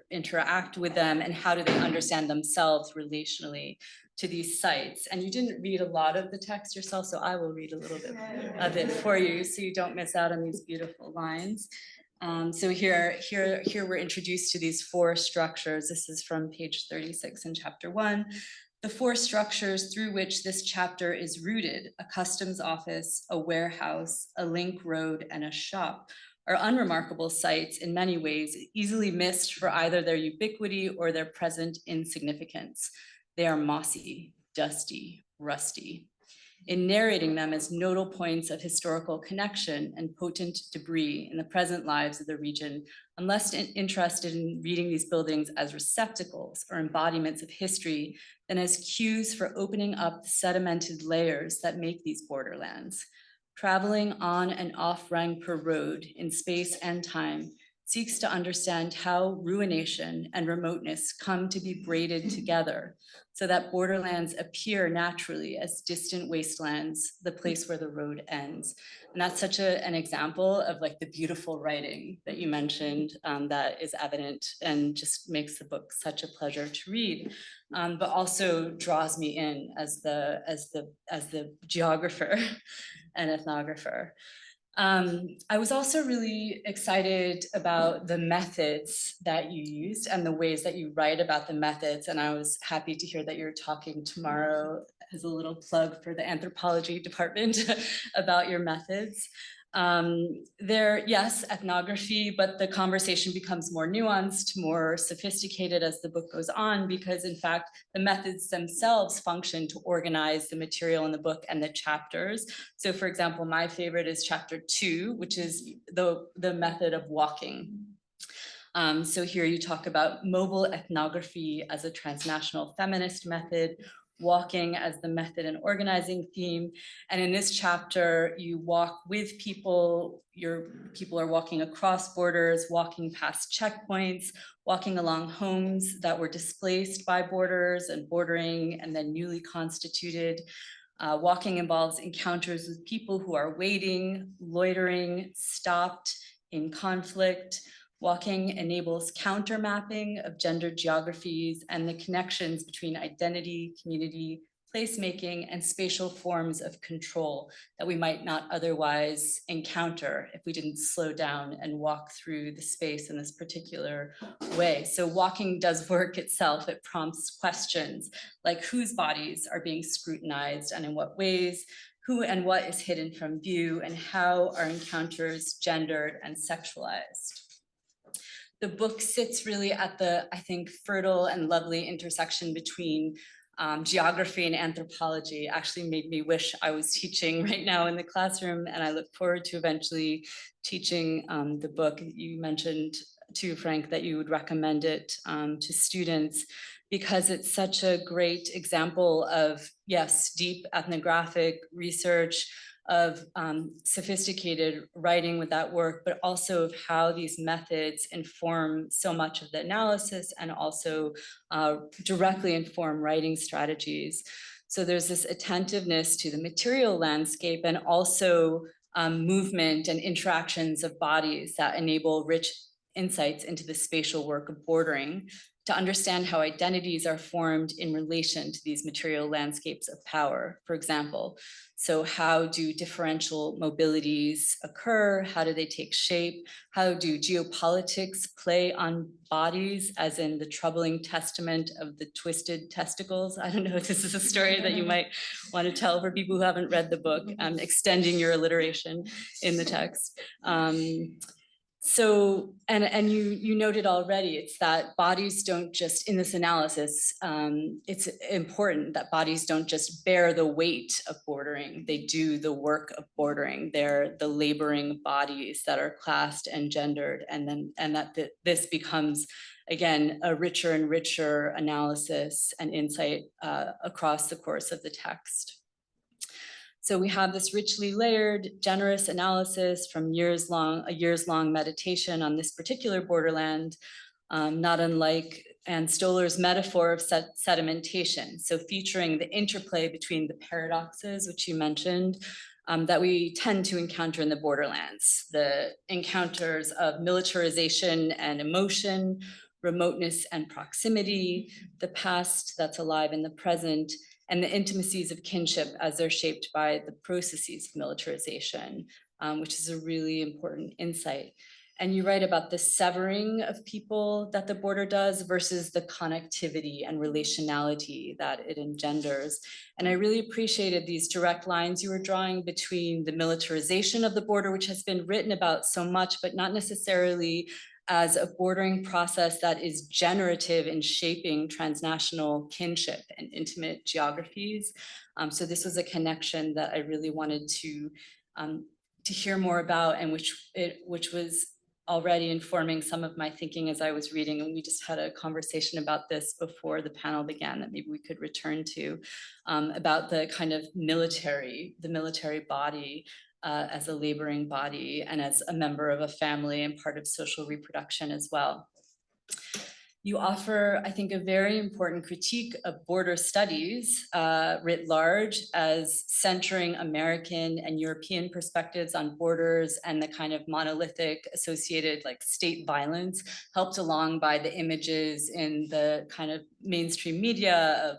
interact with them? And how do they understand themselves relationally to these sites? And you didn't read a lot of the text yourself, so I will read a little bit of it for you so you don't miss out on these beautiful lines. So here we're introduced to these 4 structures. This is from page 36 in chapter 1. The 4 structures through which this chapter is rooted, a customs office, a warehouse, a link road, and a shop, are unremarkable sites in many ways, easily missed for either their ubiquity or their present insignificance. They are mossy, dusty, rusty. In narrating them as nodal points of historical connection and potent debris in the present lives of the region, I'm less interested in reading these buildings as receptacles or embodiments of history than as cues for opening up the sedimented layers that make these borderlands. Traveling on and off Rangpur Road in space and time seeks to understand how ruination and remoteness come to be braided together so that borderlands appear naturally as distant wastelands, the place where the road ends. And that's such an example of like the beautiful writing that you mentioned that is evident and just makes the book such a pleasure to read, but also draws me in as the geographer and ethnographer. I was also really excited about the methods that you used and the ways that you write about the methods. And I was happy to hear that you're talking tomorrow as a little plug for the anthropology department about your methods. Yes, ethnography, but the conversation becomes more nuanced, more sophisticated as the book goes on, because in fact, the methods themselves function to organize the material in the book and the chapters. So for example, my favorite is chapter 2, which is the method of walking. So here you talk about mobile ethnography as a transnational feminist method, walking as the method and organizing theme. And in this chapter, you walk with people, people are walking across borders, walking past checkpoints, walking along homes that were displaced by borders and bordering and then newly constituted. Walking involves encounters with people who are waiting, loitering, stopped, in conflict. Walking enables counter mapping of gendered geographies and the connections between identity, community, placemaking, and spatial forms of control that we might not otherwise encounter if we didn't slow down and walk through the space in this particular way. So walking does work itself. It prompts questions like whose bodies are being scrutinized and in what ways, who and what is hidden from view, and how are encounters gendered and sexualized. The book sits really at the, I think, fertile and lovely intersection between geography and anthropology actually made me wish I was teaching right now in the classroom, and I look forward to eventually teaching the book. You mentioned too, Frank, that you would recommend it to students because it's such a great example of, yes, deep ethnographic research, of sophisticated writing with that work, but also of how these methods inform so much of the analysis and also directly inform writing strategies. So there's this attentiveness to the material landscape and also movement and interactions of bodies that enable rich insights into the spatial work of bordering, to understand how identities are formed in relation to these material landscapes of power, for example. So how do differential mobilities occur? How do they take shape? How do geopolitics play on bodies, as in the troubling testament of the twisted testicles? I don't know if this is a story that you might want to tell for people who haven't read the book, extending your alliteration in the text. So, and you noted already, it's that bodies don't just, in this analysis, it's important that bodies don't just bear the weight of bordering, they do the work of bordering. They're the laboring bodies that are classed and gendered, and that this becomes, again, a richer and richer analysis and insight across the course of the text. So we have this richly layered, generous analysis from a years-long meditation on this particular borderland, not unlike Anne Stoller's metaphor of sedimentation. So featuring the interplay between the paradoxes, which you mentioned, that we tend to encounter in the borderlands, the encounters of militarization and emotion, remoteness and proximity, the past that's alive in the present, and the intimacies of kinship as they're shaped by the processes of militarization, which is a really important insight. And you write about the severing of people that the border does versus the connectivity and relationality that it engenders. And I really appreciated these direct lines you were drawing between the militarization of the border, which has been written about so much, but not necessarily as a bordering process that is generative in shaping transnational kinship and intimate geographies. So this was a connection that I really wanted to hear more about, and which was already informing some of my thinking as I was reading. And we just had a conversation about this before the panel began that maybe we could return to, about the kind of military body as a laboring body and as a member of a family and part of social reproduction as well. You offer, I think, a very important critique of border studies writ large as centering American and European perspectives on borders and the kind of monolithic associated like state violence, helped along by the images in the kind of mainstream media of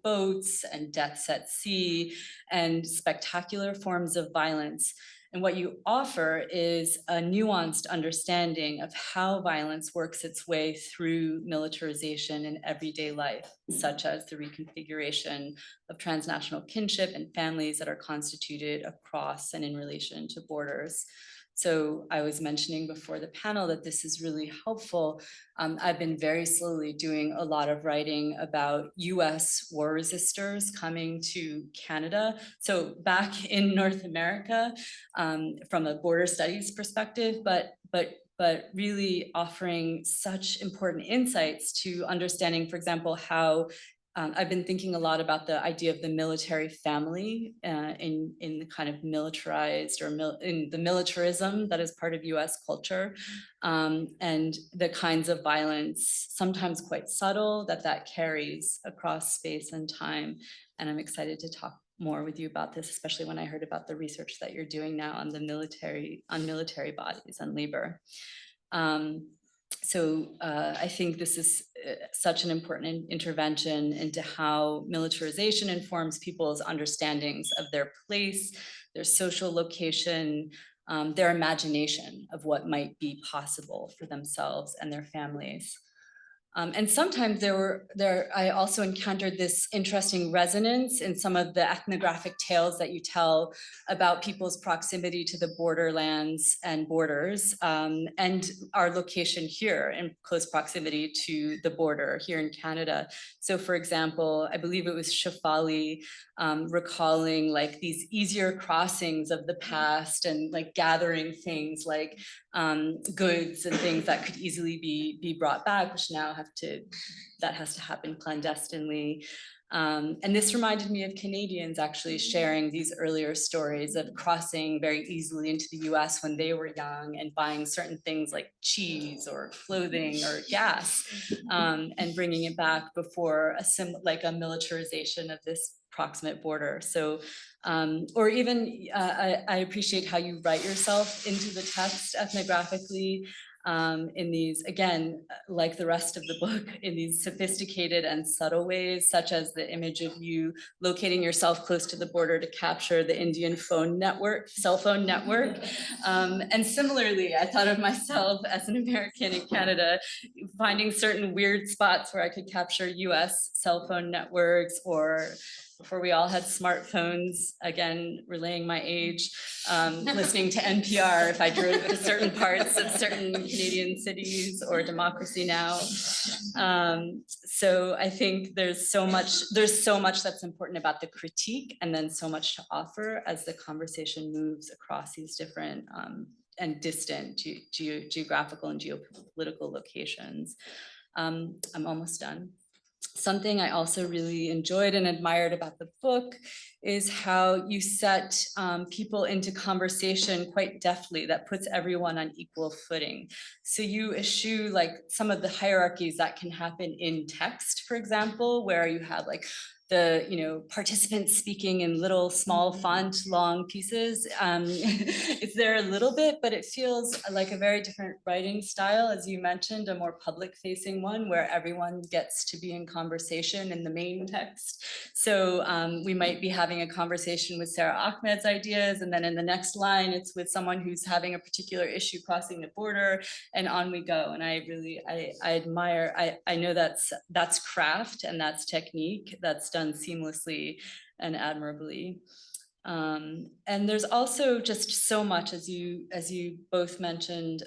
boats and deaths at sea and spectacular forms of violence. And what you offer is a nuanced understanding of how violence works its way through militarization in everyday life, such as the reconfiguration of transnational kinship and families that are constituted across and in relation to borders. So I was mentioning before the panel that this is really helpful. I've been very slowly doing a lot of writing about US war resistors coming to Canada. So back in North America, from a border studies perspective, but really offering such important insights to understanding, for example, how I've been thinking a lot about the idea of the military family in the kind of militarized or in the militarism that is part of US culture, and the kinds of violence, sometimes quite subtle, that carries across space and time. And I'm excited to talk more with you about this, especially when I heard about the research that you're doing now on the military bodies and labor. So I think this is such an important intervention into how militarization informs people's understandings of their place, their social location, their imagination of what might be possible for themselves and their families. And sometimes I also encountered this interesting resonance in some of the ethnographic tales that you tell about people's proximity to the borderlands and borders, and our location here in close proximity to the border here in Canada. So for example, I believe it was Shafali recalling like these easier crossings of the past and like gathering things like goods and things that could easily be brought back, which now that has to happen clandestinely. And this reminded me of Canadians actually sharing these earlier stories of crossing very easily into the US when they were young and buying certain things like cheese or clothing or gas, and bringing it back before a militarization of this proximate border. So, or even I appreciate how you write yourself into the text ethnographically, in these, again, like the rest of the book, in these sophisticated and subtle ways, such as the image of you locating yourself close to the border to capture the Indian cell phone network. And similarly, I thought of myself as an American in Canada, finding certain weird spots where I could capture US cell phone networks, or before we all had smartphones, again, relaying my age, listening to NPR if I drove to certain parts of certain Canadian cities, or Democracy Now! So I think there's so much that's important about the critique, and then so much to offer as the conversation moves across these different and distant geographical and geopolitical locations. I'm almost done. Something I also really enjoyed and admired about the book is how you set people into conversation quite deftly that puts everyone on equal footing. So you eschew like some of the hierarchies that can happen in text, for example, where you have like the participants speaking in little small font long pieces. It's there a little bit, but it feels like a very different writing style, as you mentioned, a more public facing one where everyone gets to be in conversation in the main text. So we might be having a conversation with Sarah Ahmed's ideas, and then in the next line it's with someone who's having a particular issue crossing the border, and on we go. And I admire, I know that's craft and that's technique that's done seamlessly and admirably. And there's also just so much, as you both mentioned,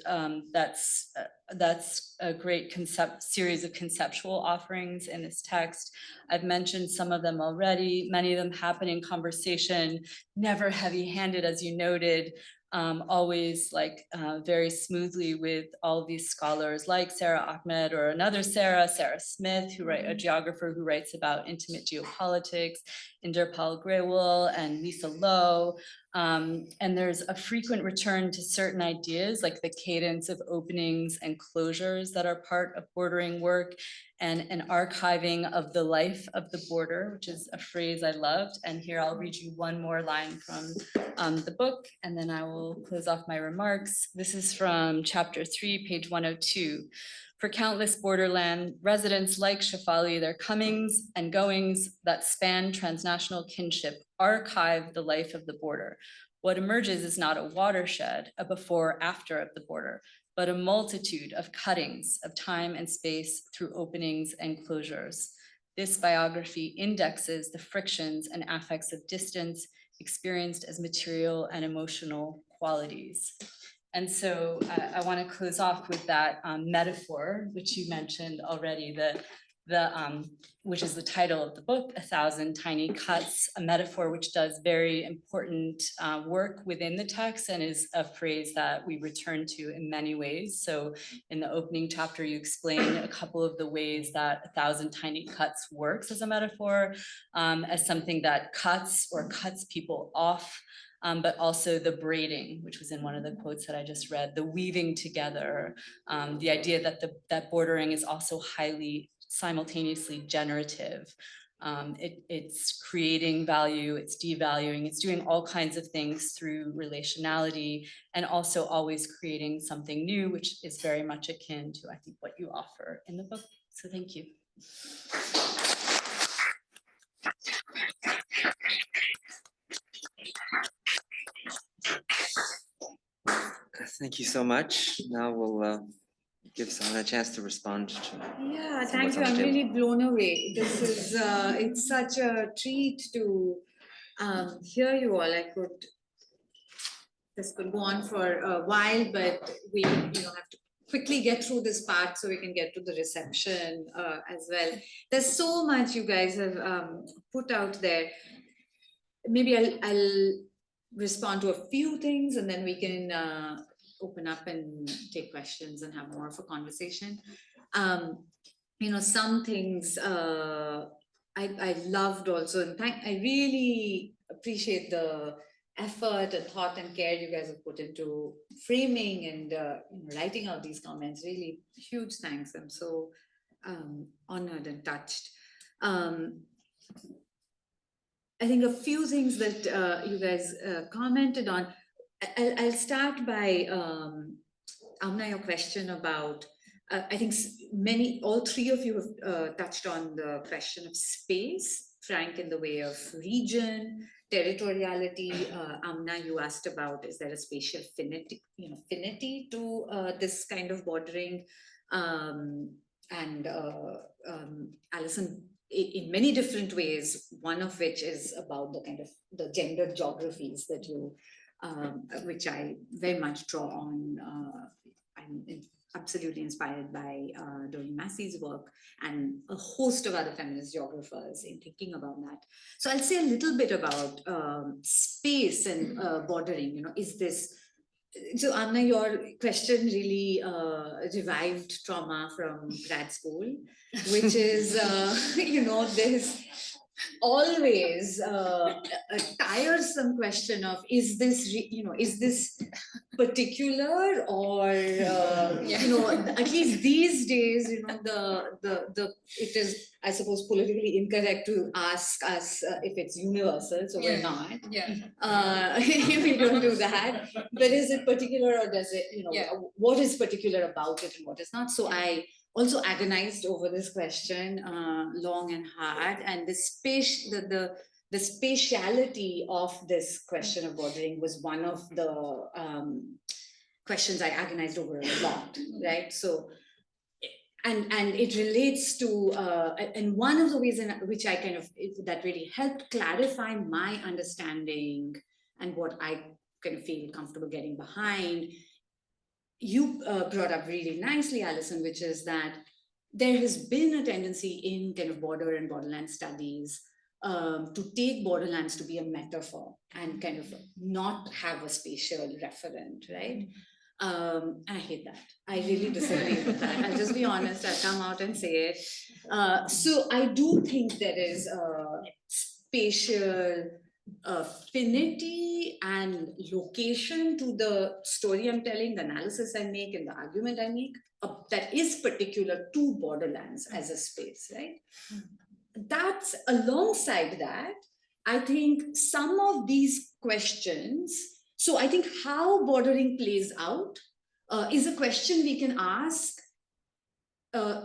that's a great series of conceptual offerings in this text. I've mentioned some of them already. Many of them happen in conversation, never heavy-handed, as you noted, always like very smoothly with all of these scholars like Sarah Ahmed, or another Sarah Smith, a geographer who writes about intimate geopolitics, Inderpal Grewal and Lisa Lowe. And there's a frequent return to certain ideas like the cadence of openings and closures that are part of bordering work, and an archiving of the life of the border, which is a phrase I loved. And here I'll read you one more line from the book, and then I will close off my remarks. This is from chapter 3, page 102. For countless borderland residents like Shafali, their comings and goings that span transnational kinship archive the life of the border. What emerges is not a watershed, a before-after of the border, but a multitude of cuttings of time and space through openings and closures. This biography indexes the frictions and affects of distance experienced as material and emotional qualities. And so I want to close off with that metaphor, which you mentioned already, which is the title of the book, 1,000 Tiny Cuts, a metaphor which does very important work within the text and is a phrase that we return to in many ways. So in the opening chapter, you explain a couple of the ways that 1,000 Tiny Cuts works as a metaphor, as something that cuts people off, but also the braiding, which was in one of the quotes that I just read, the weaving together, the idea that that bordering is also highly simultaneously generative. It's creating value, it's devaluing, it's doing all kinds of things through relationality, and also always creating something new, which is very much akin to, I think, what you offer in the book. So thank you.
Thank you so much. Now we'll give Sahana a chance to respond to.
Yeah,
what's
thank
on
you.
the
I'm
table.
really blown away. This is it's such a treat to hear you all. This could go on for a while, but we have to quickly get through this part so we can get to the reception as well. There's so much you guys have put out there. Maybe I'll respond to a few things and then we can open up and take questions and have more of a conversation. Some things I loved also, and I really appreciate the effort and thought and care you guys have put into framing and writing out these comments. Really huge thanks. I'm so honored and touched. I think a few things that you guys commented on. I'll start by Amna, your question about, I think all three of you have touched on the question of space, Frank in the way of region, territoriality. Amna, you asked about, is there a spatial finity to this kind of bordering? And Alison, in many different ways, one of which is about the kind of the gender geographies that you, which I very much draw on. I'm absolutely inspired by Doreen Massey's work and a host of other feminist geographers in thinking about that. So I'll say a little bit about space and bordering. Is this, so Anna, your question really revived trauma from grad school, which is, there's always a tiresome question of, is this, is this particular or, at least these days, it is, I suppose, politically incorrect to ask us if it's universal, so we're not.
Yeah.
We don't do that. But is it particular or does it, what is particular about it and what is not? So I also agonized over this question long and hard, and the spatiality of this question of bordering was one of the questions I agonized over a lot, right? So, and it relates to, and one of the ways in which that really helped clarify my understanding and what I kind of feel comfortable getting behind. You brought up really nicely, Alison, which is that there has been a tendency in kind of border and borderland studies to take borderlands to be a metaphor and kind of not have a spatial referent, right? I hate that. I really disagree with that. I'll just be honest, I'll come out and say it. So I do think there is a spatial affinity and location to the story I'm telling, the analysis I make, and the argument I make that is particular to borderlands as a space, right? That's alongside that, I think some of these questions, so I think how bordering plays out is a question we can ask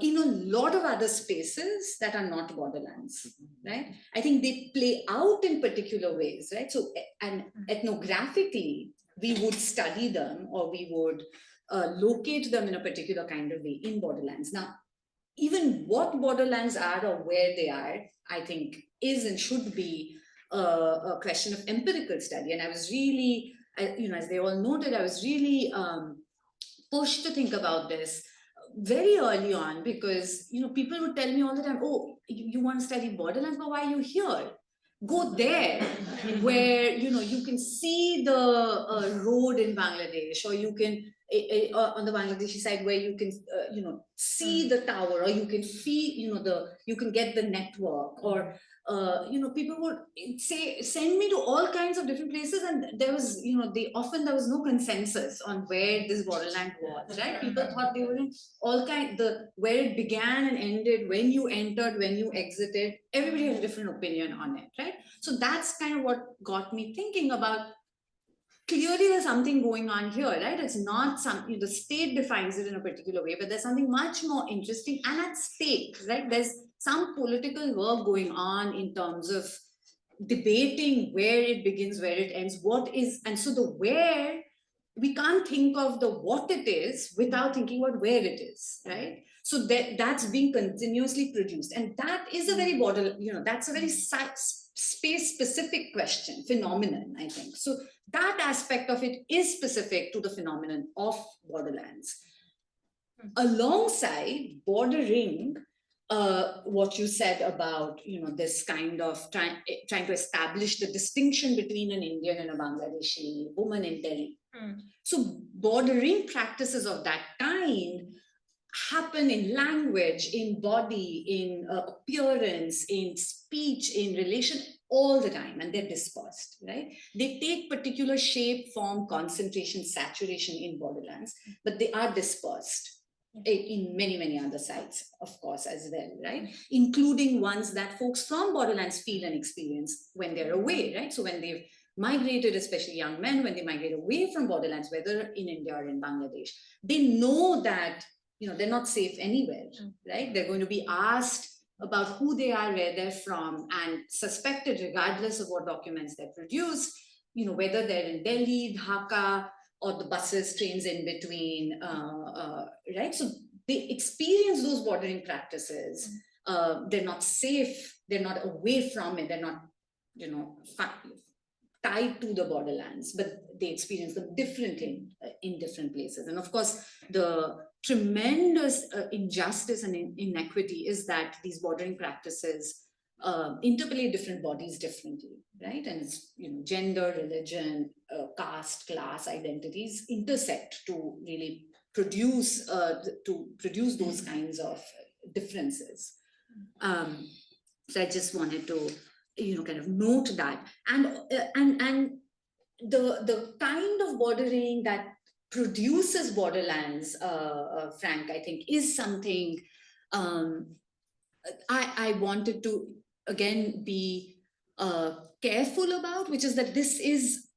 in a lot of other spaces that are not borderlands, right? I think they play out in particular ways, right? So, and ethnographically, we would study them or we would locate them in a particular kind of way in borderlands. Now, even what borderlands are or where they are, I think is and should be a question of empirical study. And I was really, as they all noted, I was really pushed to think about this very early on because, people would tell me all the time, oh, you want to study borderlands, but why are you here? Go there where, you can see the road in Bangladesh, or you can, on the Bangladeshi side where you can, see the tower, or you can feel, you can get the network, or, people would send me to all kinds of different places, and there was, there was no consensus on where this borderland was, right? People thought they were in all where it began and ended, when you entered, when you exited, everybody had a different opinion on it, right? So that's kind of what got me thinking about, clearly there's something going on here, right? It's not something, the state defines it in a particular way, but there's something much more interesting and at stake, right? There's some political work going on in terms of debating where it begins, where it ends, what is, and so the where we can't think of the what it is without thinking about where it is, right? So that's being continuously produced. And that is a very border, that's a very space-specific question, phenomenon, I think. So that aspect of it is specific to the phenomenon of borderlands. Alongside bordering, what you said about this kind of trying to establish the distinction between an Indian and a Bangladeshi woman in Delhi. So bordering practices of that kind happen in language, in body, in appearance, in speech, in relation all the time, and they're dispersed, right? They take particular shape, form, concentration, saturation in borderlands, but they are dispersed in many, many other sites, of course, as well, right? Including ones that folks from borderlands feel and experience when they're away, right? So when they've migrated, especially young men, when they migrate away from borderlands, whether in India or in Bangladesh, they know that they're not safe anywhere, right? They're going to be asked about who they are, where they're from, and suspected, regardless of what documents they produce, whether they're in Delhi, Dhaka, or the buses, trains in between, right? So they experience those bordering practices. They're not safe. They're not away from it. They're not, tied to the borderlands, but they experience them differently in different places. And of course, the tremendous injustice and inequity is that these bordering practices interplay different bodies differently, right? And it's, gender, religion, caste, class, identities intersect to really produce those kinds of differences. So I just wanted to kind of note that, and the kind of bordering that produces borderlands, Frank, I think is something I wanted to again be careful about, which is that this is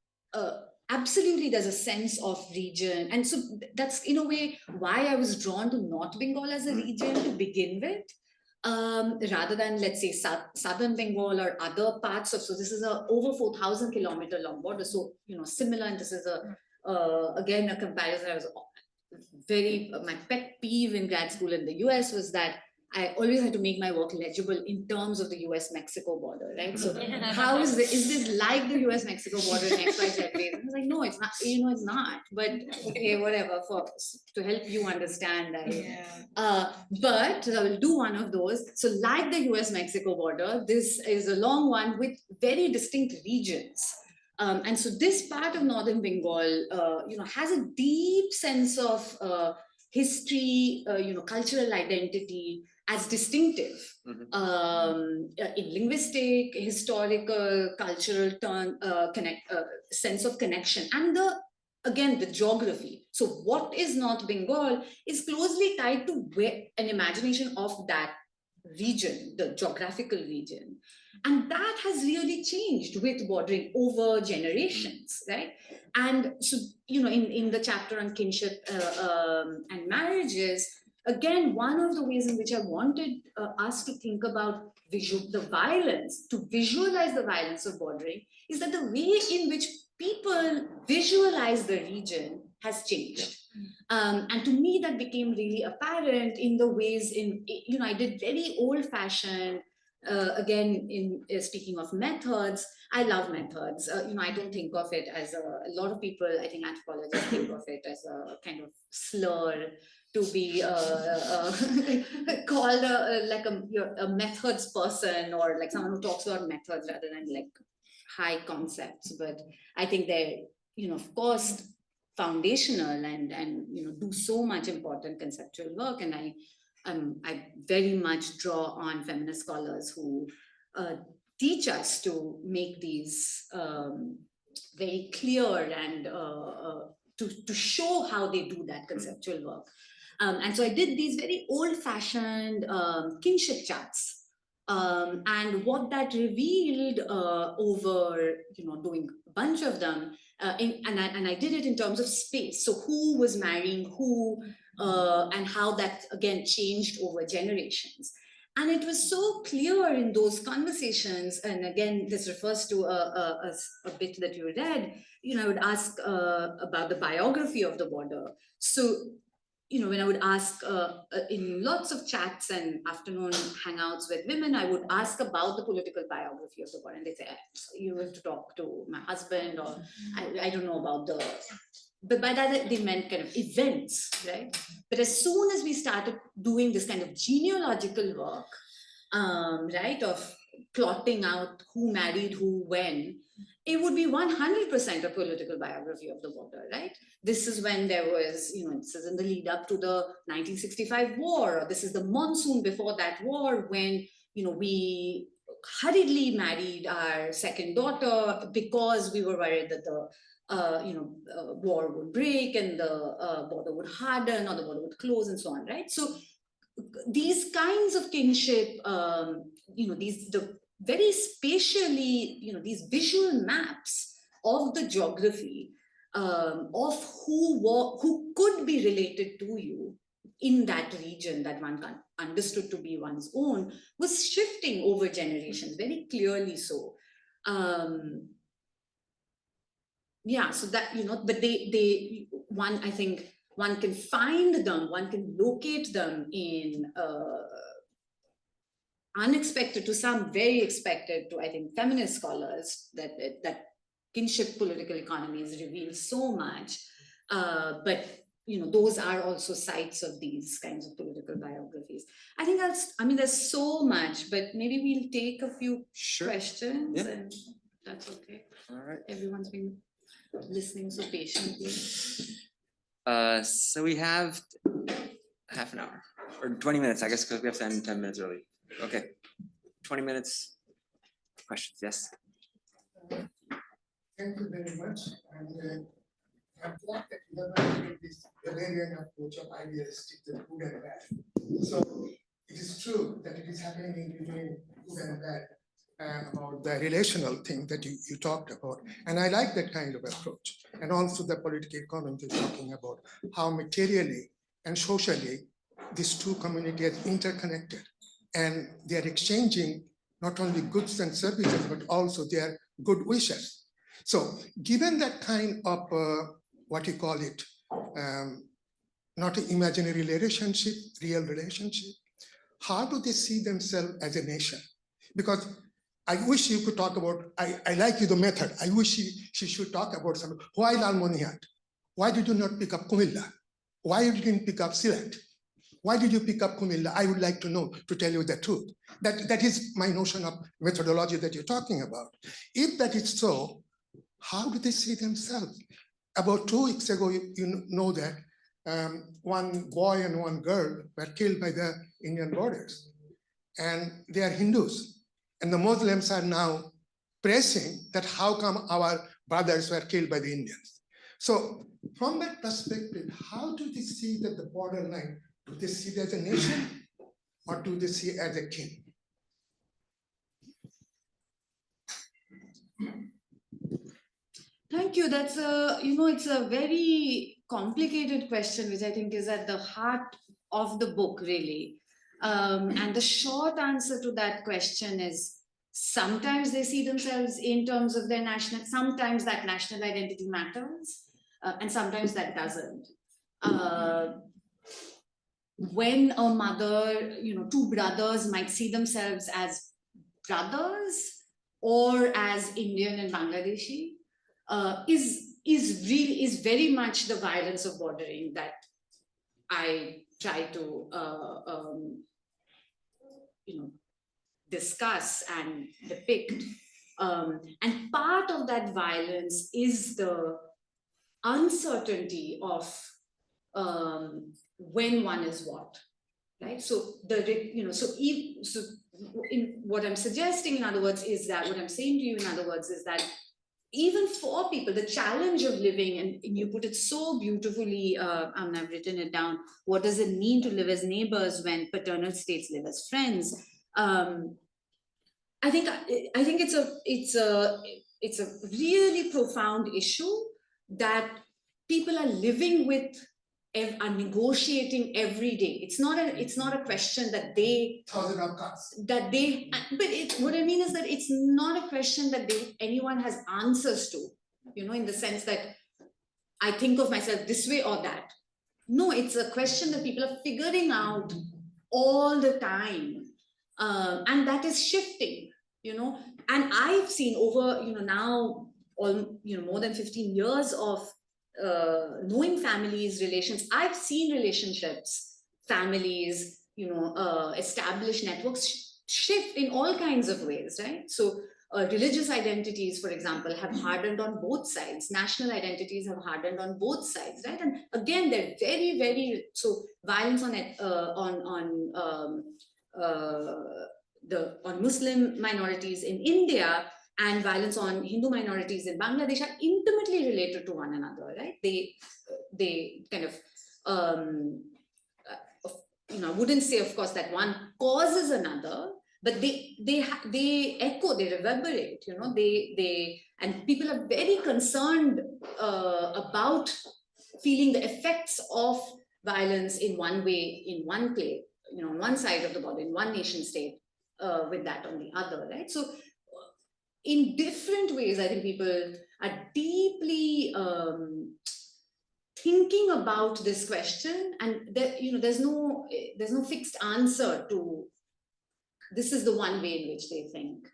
absolutely, there's a sense of region, and so that's in a way why I was drawn to North Bengal as a region to begin with. Rather than, let's say, southern Bengal or other parts of, so this is a over 4,000 kilometer long border, so similar, and this is again a comparison. I was my pet peeve in grad school in the US was that I always had to make my work legible in terms of the US-Mexico border, right? So how is this like the US-Mexico border in XYZ ways? I was like, no, it's not, it's not, but okay, whatever, to help you understand. But I will do one of those. So like the US-Mexico border, this is a long one with very distinct regions. And so this part of Northern Bengal, has a deep sense of history, cultural identity as distinctive in linguistic, historical, cultural sense of connection, and the geography. So what is North Bengal is closely tied to an imagination of that region, the geographical region. And that has really changed with bordering over generations, right? And so, in the chapter on kinship and marriages, again, one of the ways in which I wanted us to think about the violence, to visualize the violence of bordering, is that the way in which people visualize the region has changed. And to me, that became really apparent in the ways I did very old-fashioned, again, in speaking of methods, I love methods. I don't think of it as a lot of people, I think anthropologists think of it as a kind of slur to be called a methods person, or like someone who talks about methods rather than like high concepts. But I think they're, of course, foundational and do so much important conceptual work. And I very much draw on feminist scholars who teach us to make these very clear and to show how they do that conceptual work. And so I did these very old-fashioned kinship charts. And what that revealed over, doing a bunch of them, and I did it in terms of space. So who was marrying who, and how that, again, changed over generations. And it was so clear in those conversations, and again, this refers to a bit that you read, I would ask about the biography of the border. So, when I would ask in lots of chats and afternoon hangouts with women, I would ask about the political biography of the border. And they say, you have to talk to my husband, or I don't know about the, but by that they meant kind of events, right? But as soon as we started doing this kind of genealogical work, right, of plotting out who married who when, it would be 100% a political biography of the border, right? This is when there was, this is in the lead up to the 1965 war, or this is the monsoon before that war, when, we hurriedly married our second daughter because we were worried that the war would break and the border would harden or the border would close and so on, right? So these kinds of kinship, the very spatially, these visual maps of the geography of who could be related to you in that region that one understood to be one's own was shifting over generations, very clearly so. Yeah, so that, but I think one can find them, one can locate them in unexpected to some, very expected to, I think, feminist scholars, that kinship political economies reveal so much. But those are also sites of these kinds of political biographies. I think there's so much, but maybe we'll take a few questions, and that's okay.
All right.
Everyone's been listening so patiently.
So we have half an hour or 20 minutes, I guess, because we have to end 10 minutes early. Okay, 20 minutes. Questions? Yes.
Thank you very much. And I'm glad that you have taken this agrarian approach of idealistic, the good and bad. So it is true that it is happening in between good and bad about the relational thing that you talked about. And I like that kind of approach. And also the political economy is talking about how materially and socially these two communities are interconnected. And they are exchanging not only goods and services, but also their good wishes. So given that kind of, what you call it, not an imaginary relationship, real relationship, how do they see themselves as a nation? Because I wish you could talk about, I like you the method. I wish she should talk about something. Why Lalmoniyat? Why did you not pick up Kumilla? Why you didn't pick up Sylhet? Why did you pick up Kumilla? I would like to know, to tell you the truth. That is my notion of methodology that you're talking about. If that is so, how do they see themselves? About 2 weeks ago, you know that one boy and one girl were killed by the Indian borders. And they are Hindus. And the Muslims are now pressing that how come our brothers were killed by the Indians. So from that perspective, how do they see that the borderline? Do they see it as a nation or do they see it as a king?
Thank you. That's it's a very complicated question, which I think is at the heart of the book, really. And the short answer to that question is sometimes they see themselves in terms of their sometimes that national identity matters, and sometimes that doesn't. When a mother, 2 brothers might see themselves as brothers or as Indian and Bangladeshi, is very much the violence of bordering that I try to discuss and depict. And part of that violence is the uncertainty of when one is what, right? So in what I'm suggesting, in other words, is that what I'm saying to you, in other words, is that even for people, the challenge of living, and you put it so beautifully, I've written it down, what does it mean to live as neighbors when paternal states live as friends? I think it's a really profound issue that people are living with are negotiating every day. It's not a question that they,
Thousand of cuts.
but what I mean is that it's not a question that anyone has answers to, in the sense that I think of myself this way or that. No, it's a question that people are figuring out all the time. And that is shifting, and I've seen over, now, more than 15 years of knowing families, relations. I've seen relationships, families, establish networks shift in all kinds of ways, right? So religious identities, for example, have hardened on both sides. National identities have hardened on both sides, right? And again, they're very, very, so violence on Muslim minorities in India and violence on Hindu minorities in Bangladesh are intimately related to one another, right? They kind of, I wouldn't say, of course, that one causes another, but they echo, they reverberate, and people are very concerned about feeling the effects of violence in one way, in one place, on one side of the border, in one nation state, with that on the other, right? So in different ways, I think people are deeply thinking about this question, and there's no fixed answer to this is the one way in which they think.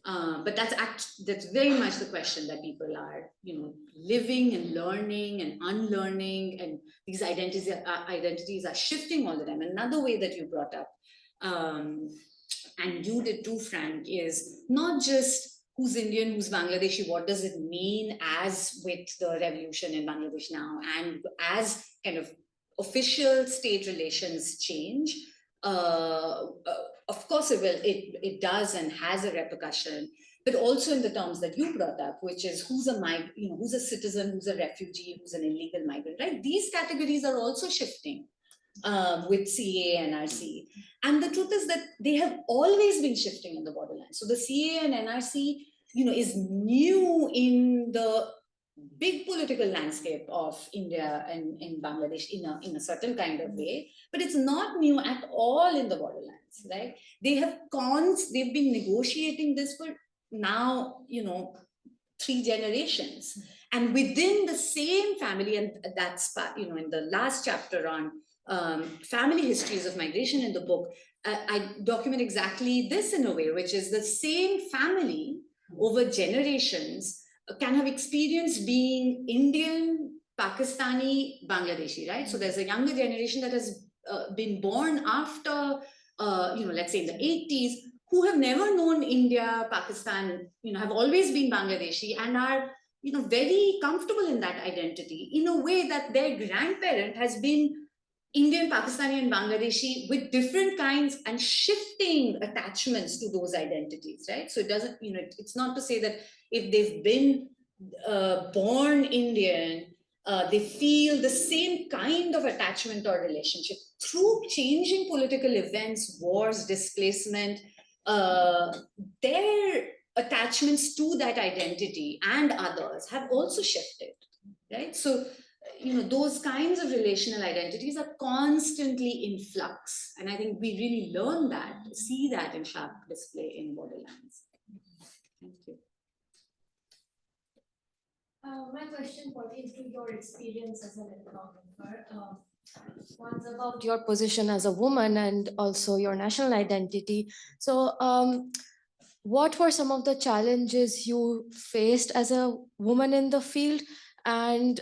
But that's very much the question that people are, living and learning and unlearning, and these identities are shifting all the time. Another way that you brought up, and you did too, Frank, is not just who's Indian, who's Bangladeshi, what does it mean as with the revolution in Bangladesh now, and as kind of official state relations change. Of course it does and has a repercussion, but also in the terms that you brought up, which is who's a citizen, who's a refugee, who's an illegal migrant, right? These categories are also shifting with CA and NRC. And the truth is that they have always been shifting in the borderlands. So the CA and NRC, is new in the big political landscape of India and in Bangladesh in a certain kind of way, but it's not new at all in the borderlands, right? They've been negotiating this for now, 3 generations, and within the same family, and that's in the last chapter on family histories of migration in the book, I document exactly this in a way, which is the same family over generations can have experienced being Indian, Pakistani, Bangladeshi, right? So there's a younger generation that has been born after, let's say in the 80s, who have never known India, Pakistan, have always been Bangladeshi and are, very comfortable in that identity in a way that their grandparent has been Indian, Pakistani, and Bangladeshi with different kinds and shifting attachments to those identities, right? So it doesn't, it's not to say that if they've been born Indian, they feel the same kind of attachment or relationship. Through changing political events, wars, displacement, their attachments to that identity and others have also shifted, right? So, those kinds of relational identities are constantly in flux. And I think we really learn that, see that in sharp display in Borderlands. Thank you.
My question pertains to your experience as an ethnographer. One's about your position as a woman and also your national identity. So what were some of the challenges you faced as a woman in the field? And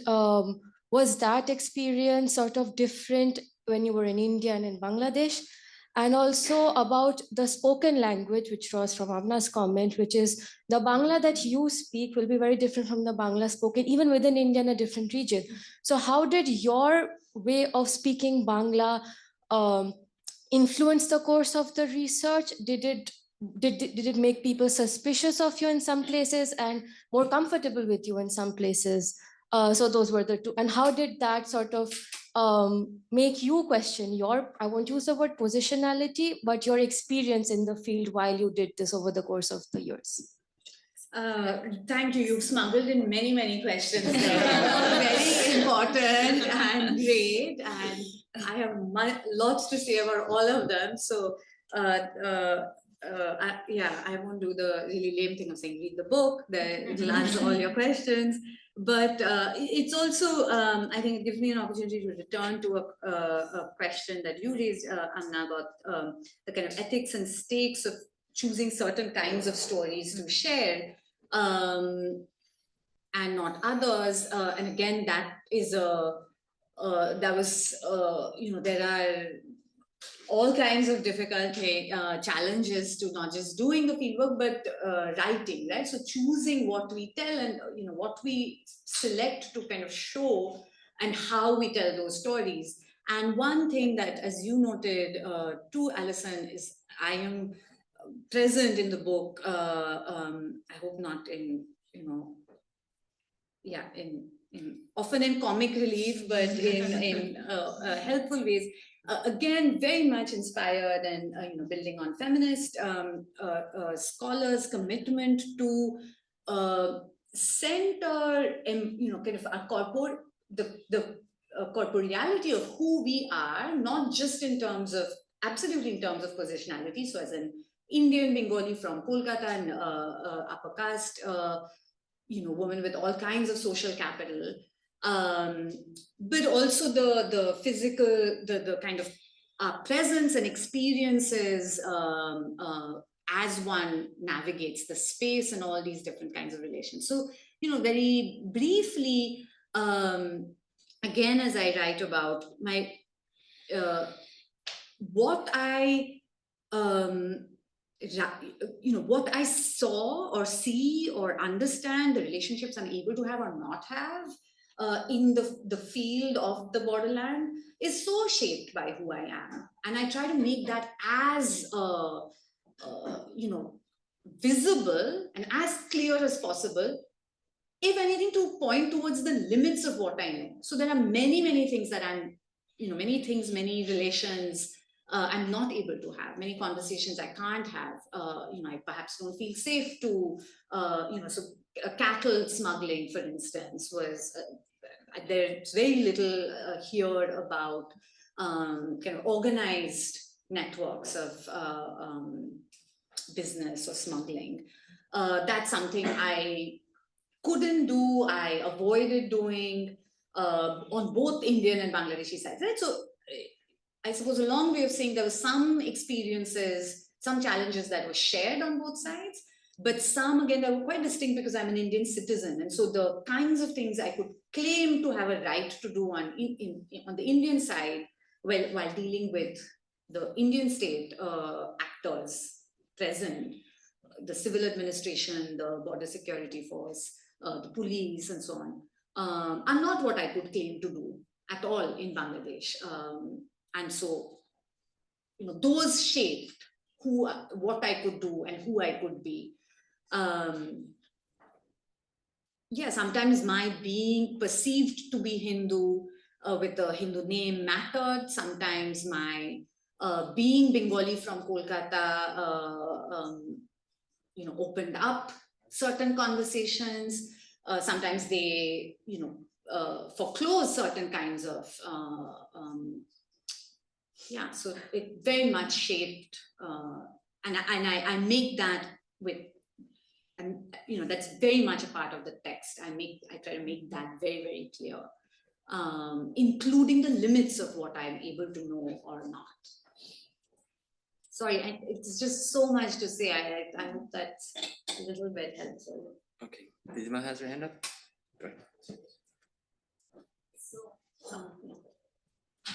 was that experience sort of different when you were in India and in Bangladesh? And also about the spoken language, which draws from Avna's comment, which is the Bangla that you speak will be very different from the Bangla spoken, even within India in a different region. So how did your way of speaking Bangla influence the course of the research? Did it make people suspicious of you in some places and more comfortable with you in some places? So those were the two. And how did that sort of make you question your, I won't use the word positionality, but your experience in the field while you did this over the course of the years?
Thank you. You've smuggled in many, many questions there. All very important and great. And I have lots to say about all of them. So, I won't do the really lame thing of saying read the book. It'll answer all your questions. But it's also, I think it gives me an opportunity to return to a question that you raised, Amna, about the kind of ethics and stakes of choosing certain kinds of stories to share and not others. And again, that is there are all kinds of difficult challenges to not just doing the fieldwork, but writing, right? So choosing what we tell and what we select to kind of show and how we tell those stories. And one thing that, as you noted too, Alison, is I am present in the book. I hope not in often in comic relief, but in helpful ways. Again, very much inspired and building on feminist scholars' commitment to center kind of the corporeality of who we are, not just in terms of absolutely in terms of positionality. So as an Indian Bengali from Kolkata and upper caste, woman with all kinds of social capital, but also the physical, the kind of presence and experiences as one navigates the space and all these different kinds of relations. So, very briefly, again, as I write about my, what I saw or see or understand, the relationships I'm able to have or not have in the field of the borderland is so shaped by who I am. And I try to make that as, visible and as clear as possible, if anything, to point towards the limits of what I know. So there are many, many things that I'm, many relations I'm not able to have, many conversations I can't have. I perhaps don't feel safe to, so cattle smuggling, for instance, was, there's very little here about kind of organized networks of business or smuggling. That's something I couldn't do, I avoided doing on both Indian and Bangladeshi sides, right? So I suppose a long way of saying there were some experiences, some challenges that were shared on both sides, but some, again, that were quite distinct because I'm an Indian citizen. And so the kinds of things I could claim to have a right to do on the Indian side, while dealing with the Indian state actors present, the civil administration, the border security force, the police, and so on, are not what I could claim to do at all in Bangladesh. And so, those shaped what I could do and who I could be. Sometimes my being perceived to be Hindu with a Hindu name mattered. Sometimes my being Bengali from Kolkata, opened up certain conversations. Sometimes they, foreclose certain kinds of, so it very much shaped, and I make that with, and that's very much a part of the text. I try to make that very, very clear, including the limits of what I'm able to know or not. Sorry, it's just so much to say. I hope that's a little bit helpful.
Okay, Dizima has her hand up. Go ahead.
So,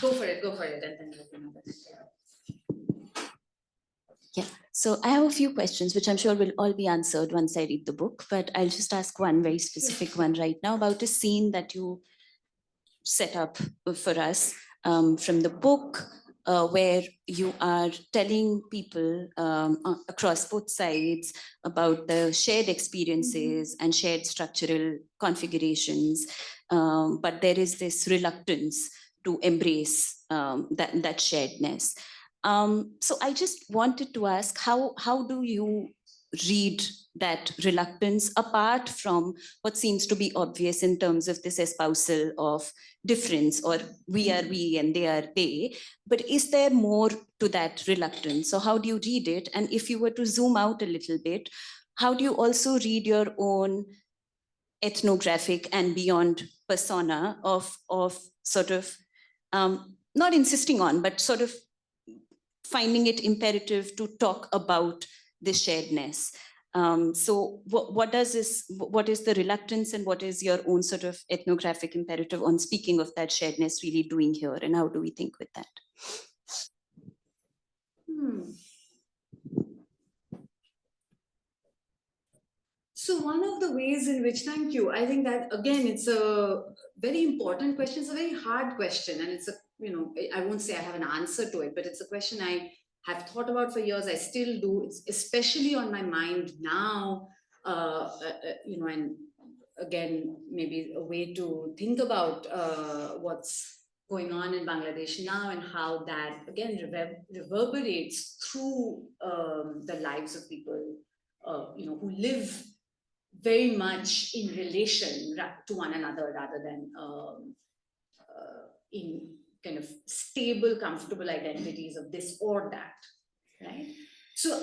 go for it, and then let me know.
Yeah, so I have a few questions, which I'm sure will all be answered once I read the book, but I'll just ask one very specific one right now about a scene that you set up for us from the book, where you are telling people across both sides about the shared experiences and shared structural configurations, but there is this reluctance to embrace that sharedness. So I just wanted to ask, how do you read that reluctance apart from what seems to be obvious in terms of this espousal of difference, or we are we and they are they, but is there more to that reluctance? So how do you read it? And if you were to zoom out a little bit, how do you also read your own ethnographic and beyond persona of sort of not insisting on, but sort of finding it imperative to talk about this sharedness? So what is the reluctance, and what is your own sort of ethnographic imperative on speaking of that sharedness really doing here, and how do we think with that?
So one of the ways in which, thank you, I think that again, it's a very important question. It's a very hard question, and it's a, I won't say I have an answer to it, but it's a question I have thought about for years. I still do. It's especially on my mind now, and again, maybe a way to think about what's going on in Bangladesh now, and how that again reverberates through the lives of people, who live very much in relation to one another, rather than in kind of stable, comfortable identities of this or that, right? So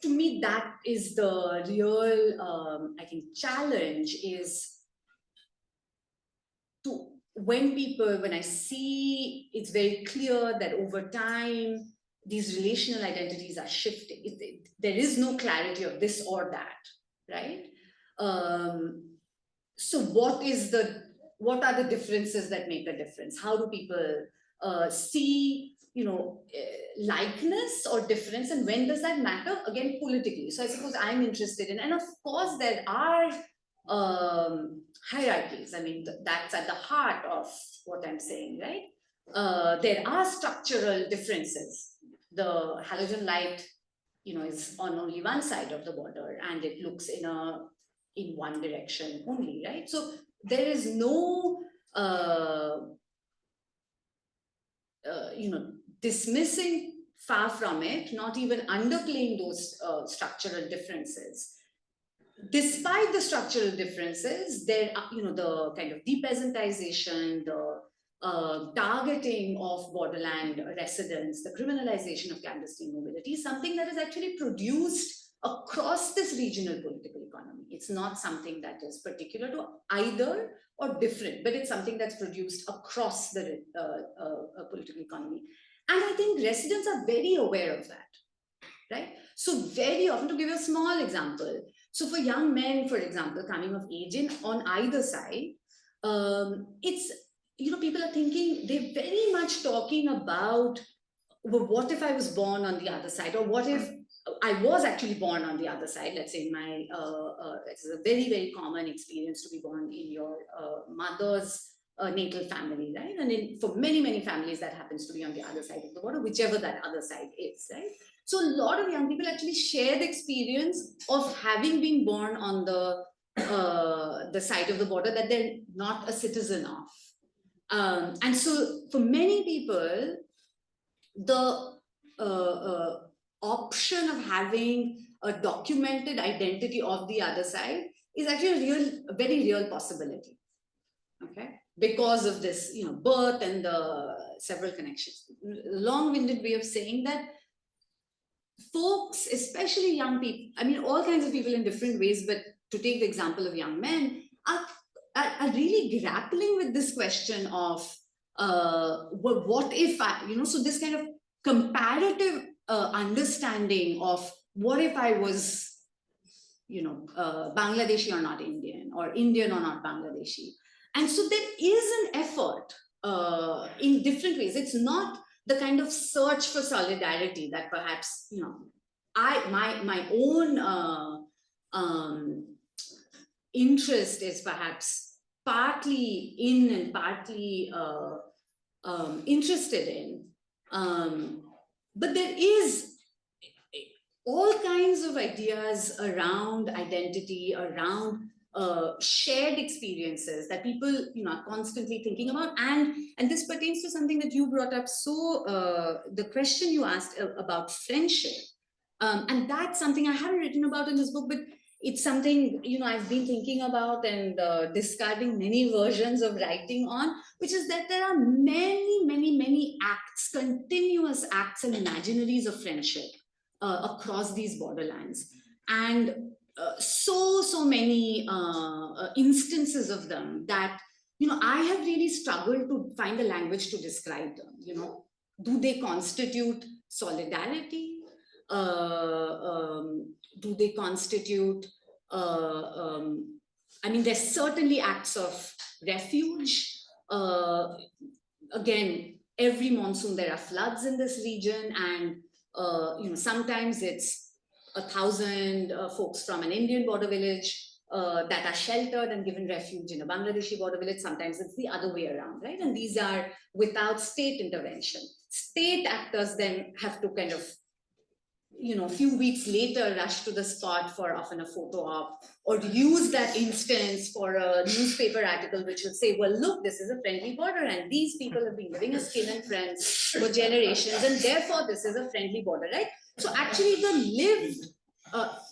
to me, that is the real, I think, challenge, is to, when I see, it's very clear that over time, these relational identities are shifting. There is no clarity of this or that, right? So what are the differences that make a difference? How do people see, likeness or difference, and when does that matter? Again, politically. So I suppose I'm interested in, and of course there are hierarchies. I mean, that's at the heart of what I'm saying, right? There are structural differences. The halogen light, is on only one side of the border, and it looks in one direction only, right? So there is no, dismissing, far from it, not even underplaying those structural differences. Despite the structural differences, there are, the kind of depeasantization, the targeting of borderland residents, the criminalization of clandestine mobility, is something that is actually produced across this regional political economy. It's not something that is particular to either or different, but it's something that's produced across the political economy. And I think residents are very aware of that, right? So very often, to give you a small example, so for young men, for example, coming of age on either side, it's, people are thinking, they're very much talking about, well, what if I was born on the other side, or what if I was actually born on the other side? Let's say my, it's a very, very common experience to be born in your mother's natal family, right? And for many, many families, that happens to be on the other side of the border, whichever that other side is, right? So a lot of young people actually share the experience of having been born on the side of the border that they're not a citizen of. And so for many people, the option of having a documented identity of the other side is actually a very real possibility, okay? Because of this, birth and the several connections. Long-winded way of saying that folks, especially young people, I mean, all kinds of people in different ways, but to take the example of young men, are really grappling with this question of, well, what if I, so this kind of comparative understanding of what if I was, Bangladeshi or not Indian, or Indian or not Bangladeshi. And so there is an effort in different ways. It's not the kind of search for solidarity that perhaps, my own interest is perhaps partly in and partly interested in. But there is all kinds of ideas around identity, around shared experiences that people are constantly thinking about. And this pertains to something that you brought up. So the question you asked about friendship, And that's something I haven't written about in this book, but it's something, I've been thinking about and discarding many versions of writing on, which is that there are many, many, many acts, continuous acts and imaginaries of friendship across these borderlands. And so many instances of them that, I have really struggled to find a language to describe them. Do they constitute solidarity? Do they constitute, there's certainly acts of refuge. Again, every monsoon there are floods in this region, and sometimes it's 1,000 folks from an Indian border village that are sheltered and given refuge in a Bangladeshi border village. Sometimes it's the other way around, right? And these are without state intervention. State actors then have to kind of, a few weeks later, rush to the spot for often a photo op, or use that instance for a newspaper article, which would say, well, look, this is a friendly border, and these people have been living as kin and friends for generations, and therefore this is a friendly border, right? So actually the lived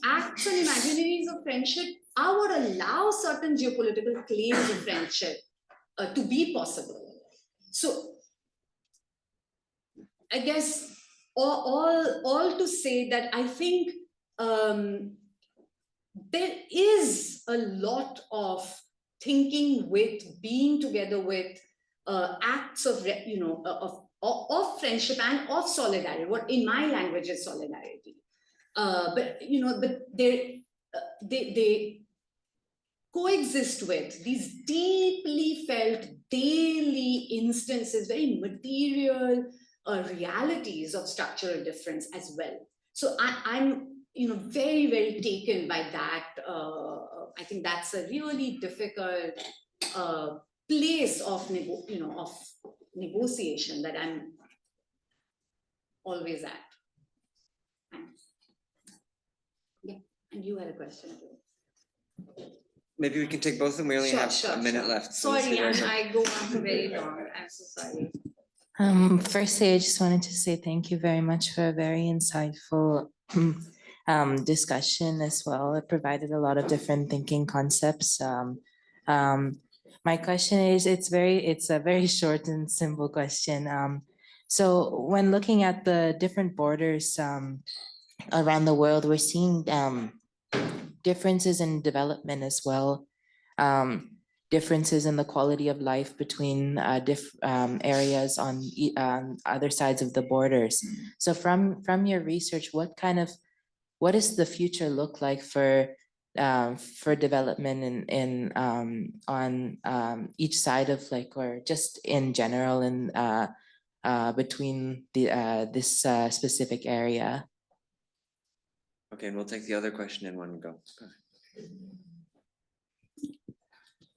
acts and imaginaries of friendship are what allow certain geopolitical claims of friendship to be possible. So I guess all to say that I think there is a lot of thinking with, being together with, acts of of friendship and of solidarity. What in my language is solidarity, but they coexist with these deeply felt daily instances, very material realities of structural difference as well. So I'm very, very taken by that. I think that's a really difficult place of negotiation that I'm always at. Thanks. Yeah, and you had a question too.
Maybe we can take both of them. We only have a minute left. So let's be
Sorry,
very quick.
I go on for very long. I'm so sorry.
Firstly, I just wanted to say thank you very much for a very insightful discussion as well. It provided a lot of different thinking concepts. My question is, it's a very short and simple question. So when looking at the different borders around the world, we're seeing differences in development as well. Differences in the quality of life between areas on other sides of the borders. So from your research, what does the future look like for development in on each side of, like, or just in general in between this specific area?
Okay, and we'll take the other question in one go. Go ahead.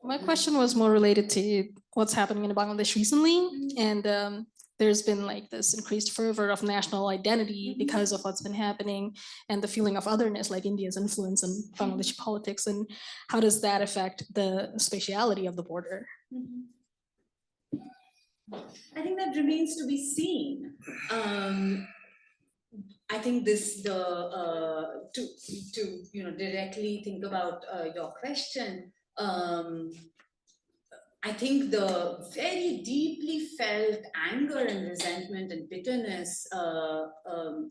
My question was more related to what's happening in Bangladesh recently. And there's been like this increased fervor of national identity because of what's been happening, and the feeling of otherness, like India's influence in Bangladeshi politics. And how does that affect the spatiality of the border?
I think that remains to be seen. I think this to directly think about your question. I think the very deeply felt anger and resentment and bitterness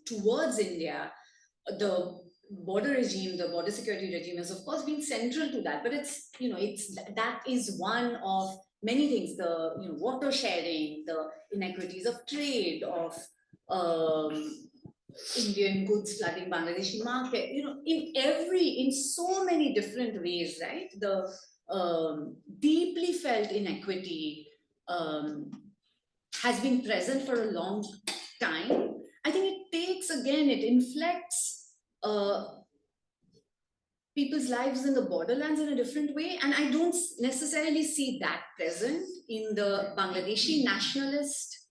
towards India, the border regime, the border security regime has of course been central to that, but that is one of many things, the water sharing, the inequities of trade, of Indian goods flooding Bangladeshi market, in so many different ways, right? The deeply felt inequity has been present for a long time. I think it inflects people's lives in the borderlands in a different way. And I don't necessarily see that present in the Bangladeshi nationalist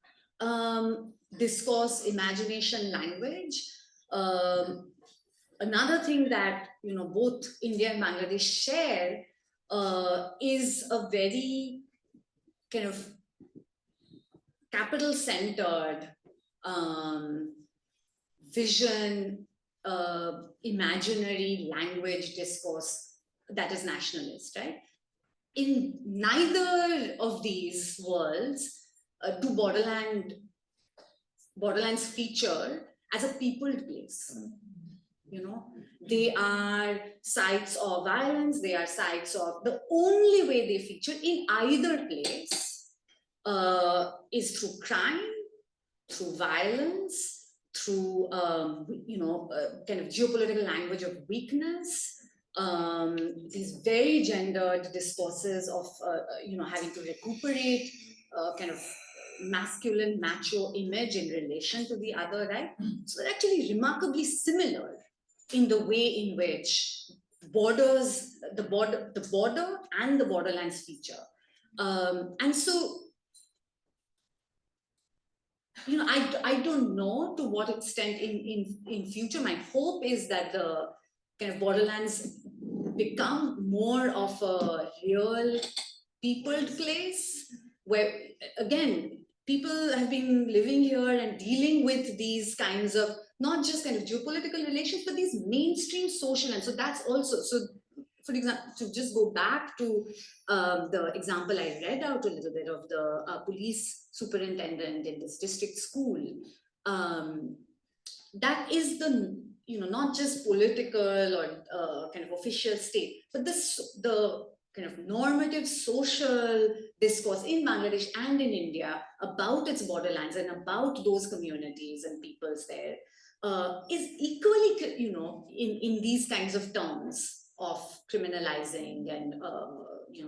discourse, imagination, language. Another thing that both India and Bangladesh share is a very kind of capital-centered vision imaginary language discourse that is nationalist, right? In neither of these worlds do borderlands feature as a peopled place. You know, they are sites of violence, they are sites of, the only way they feature in either place is through crime, through violence, through kind of geopolitical language of weakness, these very gendered discourses of having to recuperate kind of masculine macho image in relation to the other, right? So they're actually remarkably similar in the way in which the border and the borderlands feature. And so, I don't know to what extent in future. My hope is that the kind of borderlands become more of a real peopled place where, again, people have been living here and dealing with these kinds of not just kind of geopolitical relations, but these mainstream social. And so that's also, so for example, to just go back to the example I read out a little bit of the police superintendent in this district school, that is the, not just political or kind of official state, but the kind of normative social discourse in Bangladesh and in India about its borderlands and about those communities and peoples there is equally, in these kinds of terms of criminalizing and,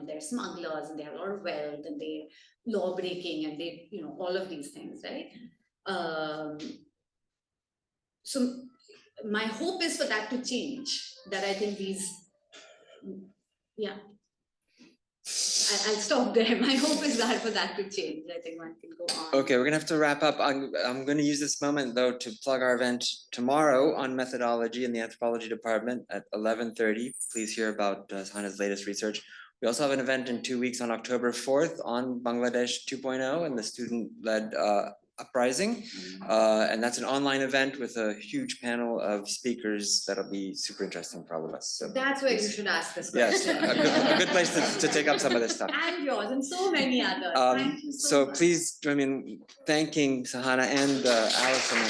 they're smugglers and they have a lot of wealth and they're law breaking and they, all of these things, right? So my hope is for that to change, that I think these, yeah. I'll stop there. My hope is that for that to change. I think one can go on.
Okay, we're gonna have to wrap up. I'm gonna use this moment though to plug our event tomorrow on methodology in the anthropology department at 11:30. Please hear about Sahana's latest research. We also have an event in 2 weeks on October 4th on Bangladesh 2.0 and the student-led uprising. And that's an online event with a huge panel of speakers that'll be super interesting for all of us. So
that's where you should ask this
yes,
question.
a good place to take up some of this stuff.
And yours and so many others. Thank you so much.
Please join me in thanking Sahana and Alison.